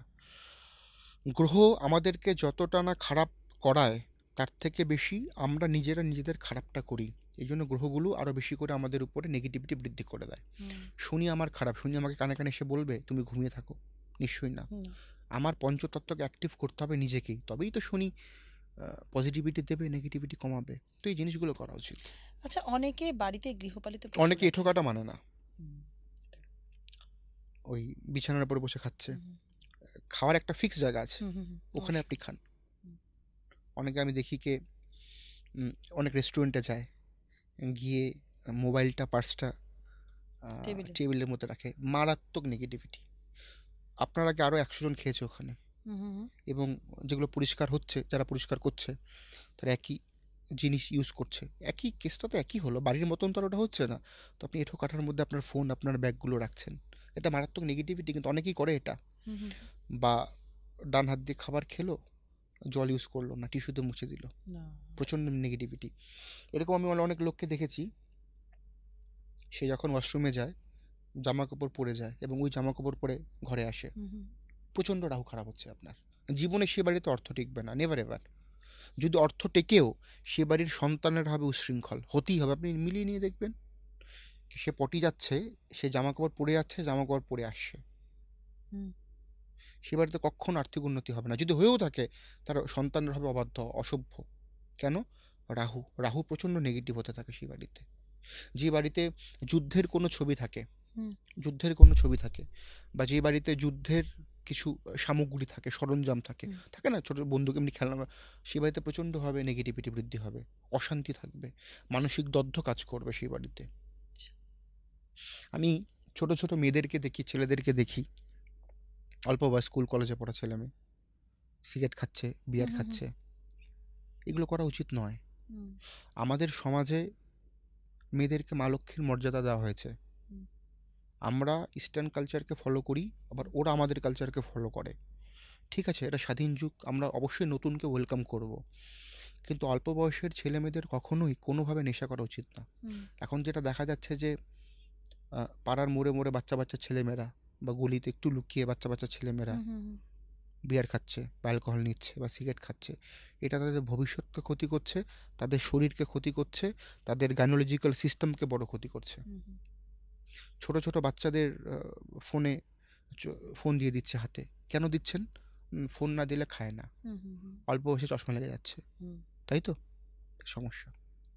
গ্রহ আমাদেরকে যতটা না খারাপ করায়, তার থেকে বেশি আমরা নিজেরা নিজেদের খারাপটা করি। এই জন্য গ্রহগুলো আরও বেশি করে আমাদের উপরে নেগেটিভিটি বৃদ্ধি করে দেয়। হুম। শনি আমার খারাপ, শনি আমাকে কানে কানে এসে বলবে তুমি ঘুমিয়ে থাকো? নিশ্চয়ই না। হুম। আমার পঞ্চতত্ত্বকে অ্যাক্টিভ করতে হবে নিজেকেই, তবেই তো শনি পজিটিভিটি দেবে, নেগেটিভিটি কমাবে। তো এই জিনিসগুলো করা উচিত। আচ্ছা, অনেকে বাড়িতে গৃহপালিত পশু অনেকে রাখে। এঁঠো কাটা মানে না, হুম। ওই বিছানার উপরে বসে খাচ্ছে। হুম, খাওয়ার একটা ফিক্স জায়গা আছে, হুম, হুম, হুম, ওখানে অবশ্যই। আপনি খান। হুম। অনেকে আমি দেখি কে অনেক রেস্টুরেন্টে যায়, গিয়ে মোবাইলটা পার্সটা টেবিলে। টেবিলের মধ্যে রাখে। মারাত্মক নেগেটিভিটি। আপনার আগে আরও 100 জন খেয়েছে ওখানে, হুম, হুম, হুম। এবং যেগুলো পরিষ্কার হচ্ছে, যারা পরিষ্কার করছে তারা একই জিনিস ইউজ করছে। একই কেসটা তো একই হলো, বাড়ির মতন তো আর ওটা হচ্ছে না। তো আপনি এঁঠো কাঠার মধ্যে আপনার ফোন, আপনার ব্যাগগুলো রাখছেন, এটা মারাত্মক নেগেটিভিটি, কিন্তু অনেকেই করে এটা। হুম, হুম। বা ডান হাত দিয়ে খাবার খেলো, জল ইউজ করলো না, টিস্যুতে মুছে দিল, না। প্রচণ্ড নেগেটিভিটি। এরকম আমি অনেক লোককে দেখেছি, সে যখন ওয়াশরুমে যায় জামা কাপড় পরে যায় এবং ওই জামা কাপড় পরে ঘরে আসে। হুম, হুম। প্রচণ্ড রাহু খারাপ হচ্ছে আপনার জীবনে, সে বাড়িতে অর্থ টিকবে না, নেভার এভার। যদি অর্থ টেকেও, সে বাড়ির সন্তানের হবে উচ্ছৃঙ্খল, হতেই হবে। আপনি মিলিয়ে নিয়ে দেখবেন, সে পটি যাচ্ছে, সে জামা কাপড় পরে যাচ্ছে, জামা কাপড় পরে আসছে, হুম। সে বাড়িতে কখনো আর্থিক উন্নতি হবে না। যদি হয়েও থাকে, তার সন্তানের হবে অবাধ্য, অসভ্য। কেন? রাহু, রাহু প্রচণ্ড নেগেটিভ হতে থাকে সেই বাড়িতে। যে বাড়িতে যুদ্ধের কোনো ছবি থাকে, হুম। যুদ্ধের কোনো ছবি থাকে, বা যে বাড়িতে যুদ্ধের কিছু সামগ্রী থাকে, সরঞ্জাম থাকে, হুম। থাকে না ছোট বন্দুক এমনি খেলনা, সে বাড়িতে প্রচণ্ডভাবে নেগেটিভিটি বৃদ্ধি হবে, অশান্তি থাকবে, মানসিক দগ্ধ কাজ করবে সেই বাড়িতে। আমি ছোট ছোট মেয়েদেরকে দেখি, ছেলেদেরকে দেখি, অল্প বয়স স্কুল কলেজে পড়া ছেলে মেয়ে সিগারেট খাচ্ছে, বিয়ার হুম, হুম, হুম। খাচ্ছে। এগুলো করা উচিত নয়। হুম। আমাদের সমাজে মেয়েদেরকে মা লক্ষ্মীর মর্যাদা দেওয়া হয়েছে। হুম। আমরা ইস্টার্ন কালচারকে ফলো করি, আবার ওরা আমাদের কালচারকে ফলো করে। ঠিক আছে, এটা স্বাধীন যুগ, আমরা অবশ্যই নতুনকে ওয়েলকাম করব, কিন্তু অল্প বয়সের ছেলে মেয়েদের কখনোই কোনোভাবে নেশা করা উচিত না। হুম। এখন যেটা দেখা যাচ্ছে যে পাড়ার মোড়ে মোড়ে বাচ্চা বাচ্চা ছেলেমেয়েরা, বা গলিতে একটু লুকিয়ে বাচ্চা বাচ্চা ছেলেমেয়েরা হুম, হুম, হুম। বিয়ার খাচ্ছে বা অ্যালকোহল নিচ্ছে বা সিগারেট খাচ্ছে। এটা তাদের ভবিষ্যৎকে ক্ষতি করছে, তাদের শরীরকে ক্ষতি করছে, তাদের গাইনোলজিক্যাল সিস্টেমকে বড় ক্ষতি করছে। হুম, হুম। ছোট ছোট বাচ্চাদের ফোনে ফোন দিয়ে দিচ্ছে হাতে। কেন দিচ্ছেন? ফোন না দিলে খায় না, হুম, হুম, হুম। অল্প বয়সে চশমা লেগে যাচ্ছে, হুম। তাই তো? সমস্যা।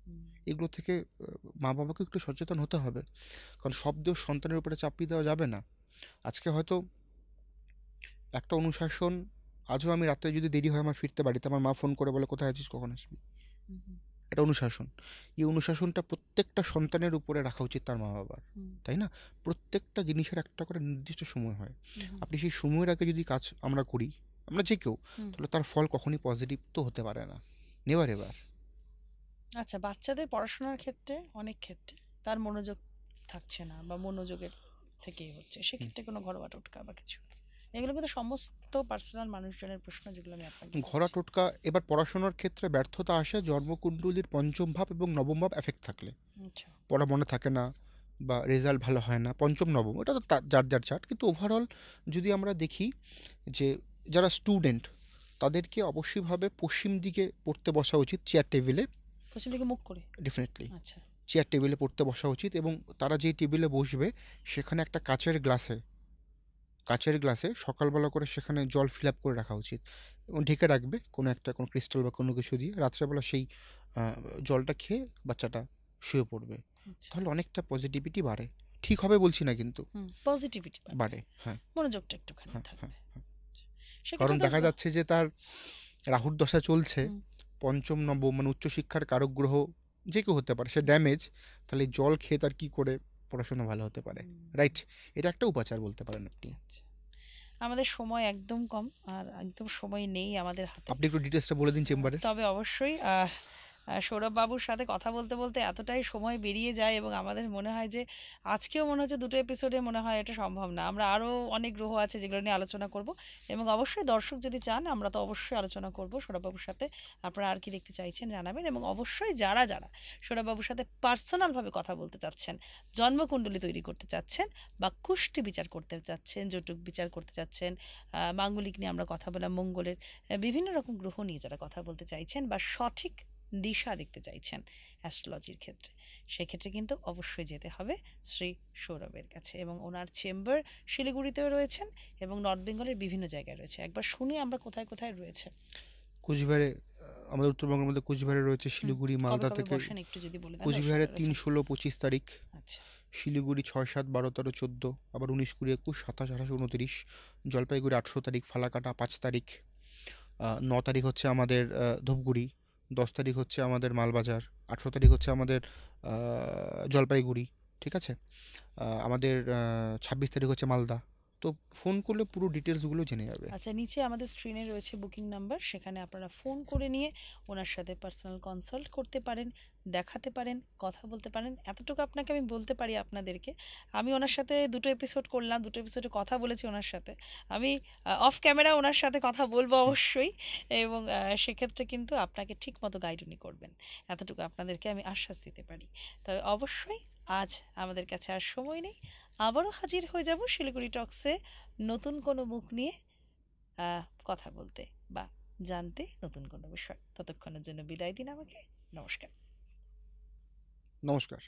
হুম। এগুলো থেকে মা বাবাকে একটু সচেতন হতে হবে, কারণ সব দোষ সন্তানের উপরে চাপিয়ে দেওয়া যাবে না। আজকে হয়তো একটা অনুশাসন, আজও আমি রাত্রে যদি দেরি হয় আমার ফিরতে বাড়িতে, আমার মা ফোন করে বলে কোথায় আছিস, কখন আসবি, হুম, হুম। এটা অনুশাসন। এই অনুশাসনটা প্রত্যেকটা সন্তানের উপরে রাখা উচিত তার মা বাবার, হুম। তাই না? প্রত্যেকটা জিনিসের একটা করে নির্দিষ্ট সময় হয়, হুম, হুম। আপনি সেই সময়ের আগে যদি কাজ আমরা করি, আমরা যে কেউ, হুম। তাহলে তার ফল কখনই পজিটিভ তো হতে পারে না, নেভার এভার। আচ্ছা, বাচ্চাদের পড়াশোনার ক্ষেত্রে অনেক ক্ষেত্রে তার মনোযোগ থাকছে না বা মনোযোগের থেকেই হচ্ছে, সেক্ষেত্রে কোনো ঘরোয়া টোটকা বা কিছু? এগুলো কিন্তু সমস্ত পার্সোনাল মানুষজনের প্রশ্ন, যেগুলো আমি আপনাকে ঘরোয়া করছি। টোটকা, এবার পড়াশোনার ক্ষেত্রে ব্যর্থতা আসে জন্মকুণ্ডলীর পঞ্চম ভাব এবং নবম ভাব এফেক্ট থাকলে। আচ্ছা। পড়া মনে থাকে না, বা রেজাল্ট ভালো হয় না, পঞ্চম নবম, এটা তো যার যার চার্ট, কিন্তু ওভারঅল যদি আমরা দেখি যে যারা স্টুডেন্ট, তাদেরকে অবশ্যইভাবে পশ্চিম দিকে পড়তে বসা উচিত, চেয়ার টেবিলে। পশ্চিম দিকে মুখ করে? ডেফিনেটলি আচ্ছা। চেয়ার টেবিলে পড়তে বসা উচিত, এবং তারা যেই টেবিলে বসবে সেখানে একটা কাচের গ্লাসে সকালবেলা করে সেখানে জল ফিল আপ করে রাখা উচিত, এবং ঢেকে রাখবে কোনো ক্রিস্টাল বা কোনো কিছু দিয়ে। রাত্রেবেলা সেই জলটা খেয়ে বাচ্চাটা শুয়ে পড়বে। আচ্ছা। তাহলে অনেকটা পজিটিভিটি বাড়ে। ঠিক হবে বলছি না কিন্তু, পজিটিভিটি বাড়ে। হ্যাঁ, মনোযোগটা একটুখানি হ্যাঁ, থাকবে। হ্যাঁ, হ্যাঁ। কারণ সেক্ষেত্রে তো দেখা যাচ্ছে যে তার রাহুর দশা চলছে, হুম, পঞ্চম নবম মানে উচ্চশিক্ষার কারক গ্রহ যে কেউ হতে পারে, সে ড্যামেজ, তাহলে জল খেয়ে তার কি করে পড়াশোনা ভালো হতে পারে, হুম, রাইট? এটা একটা উপাচার বলতে পারেন আপনি। আচ্ছা। আমাদের সময় একদম কম, আর একদম সময় নেই আমাদের হাতে। আপনি একটু ডিটেলসটা বলে দিন চেম্বারের। তবে অবশ্যই সৌরভবাবুর সাথে কথা বলতে বলতে এতটাই সময় বেরিয়ে যায় এবং আমাদের মনে হয় যে আজকেও মনে হচ্ছে দুটো এপিসোডে মনে হয় এটা সম্ভব না। আমরা আরও অনেক গ্রহ আছে যেগুলো নিয়ে আলোচনা করব, এবং অবশ্যই দর্শক যদি চান আমরা তো অবশ্যই আলোচনা করব সৌরভবাবুর সাথে। আপনারা আর কি দেখতে চাইছেন জানাবেন, এবং অবশ্যই যারা যারা সৌরভবাবুর সাথে পার্সোনালভাবে কথা বলতে চাচ্ছেন, জন্মকুণ্ডলী তৈরি করতে চাচ্ছেন, বা কুষ্টি বিচার করতে চাচ্ছেন, জটুক বিচার করতে চাচ্ছেন, মাঙ্গলিক নিয়ে আমরা কথা বললাম, মঙ্গলের বিভিন্ন রকম গ্রহ নিয়ে যারা কথা বলতে চাইছেন বা সঠিক দিশা দেখতে চাইছেন অ্যাস্ট্রোলজির ক্ষেত্রে, সেক্ষেত্রে কিন্তু অবশ্যই যেতে হবে শ্রী সৌরভের কাছে। এবং ওনার চেম্বার শিলিগুড়িতেও রয়েছেন এবং নর্থ বেঙ্গলের বিভিন্ন জায়গায় রয়েছে। একবার শুনি আমরা কোথায় কোথায় রয়েছে। কুচবিহারে, আমাদের উত্তরবঙ্গের মধ্যে কুচবিহারে রয়েছে, শিলিগুড়ি কবে মালদা কবে থেকে। বসেন একটু যদি বলে দেন কুচবিহারে দর্শকরা 3, রয়েছেন। 16, 25 তারিখ, আচ্ছা। শিলিগুড়ি 6, 7, 12, 13, 14, আবার 19, 20, 21, 27, 28, 29, জলপাইগুড়ি 18 তারিখ, ফালাকাটা 5 তারিখ, 9 তারিখ হচ্ছে আমাদের ধূপগুড়ি, 10 তারিখ হচ্ছে আমাদের মালবাজার, 18 তারিখ হচ্ছে আমাদের জলপাইগুড়ি, ঠিক আছে? আমাদের 26 তারিখ হচ্ছে মালদা। তো ফোন করলে পুরো ডিটেলসগুলো জেনে যাবে। আচ্ছা, নিচে আমাদের স্ক্রিনে রয়েছে বুকিং নাম্বার, সেখানে আপনারা ফোন করে নিয়ে ওনার সাথে পার্সোনাল কনসাল্ট করতে পারেন, দেখাতে পারেন, কথা বলতে পারেন। এতটুকু আপনাকে আমি বলতে পারি আপনাদেরকে, আমি ওনার সাথে দুটো এপিসোড করলাম, দুটো এপিসোডে কথা বলেছি ওনার সাথে। আমি অফ ক্যামেরা ওনার সাথে কথা বলবো অবশ্যই, এবং সেক্ষেত্রে কিন্তু আপনাকে ঠিক মতো গাইড উনি করবেন, এতটুকু আপনাদেরকে আমি আশ্বাস দিতে পারি। তবে অবশ্যই আজ আমাদের কাছে আর সময় নেই, আবারও হাজির হয়ে যাব শিলিগুড়ি টক্সে নতুন কোনো মুখ নিয়ে কথা বলতে বা জানতে নতুন কোনো বিষয়। ততক্ষণের জন্য বিদায় দিন আমাকে। নমস্কার। নমস্কার।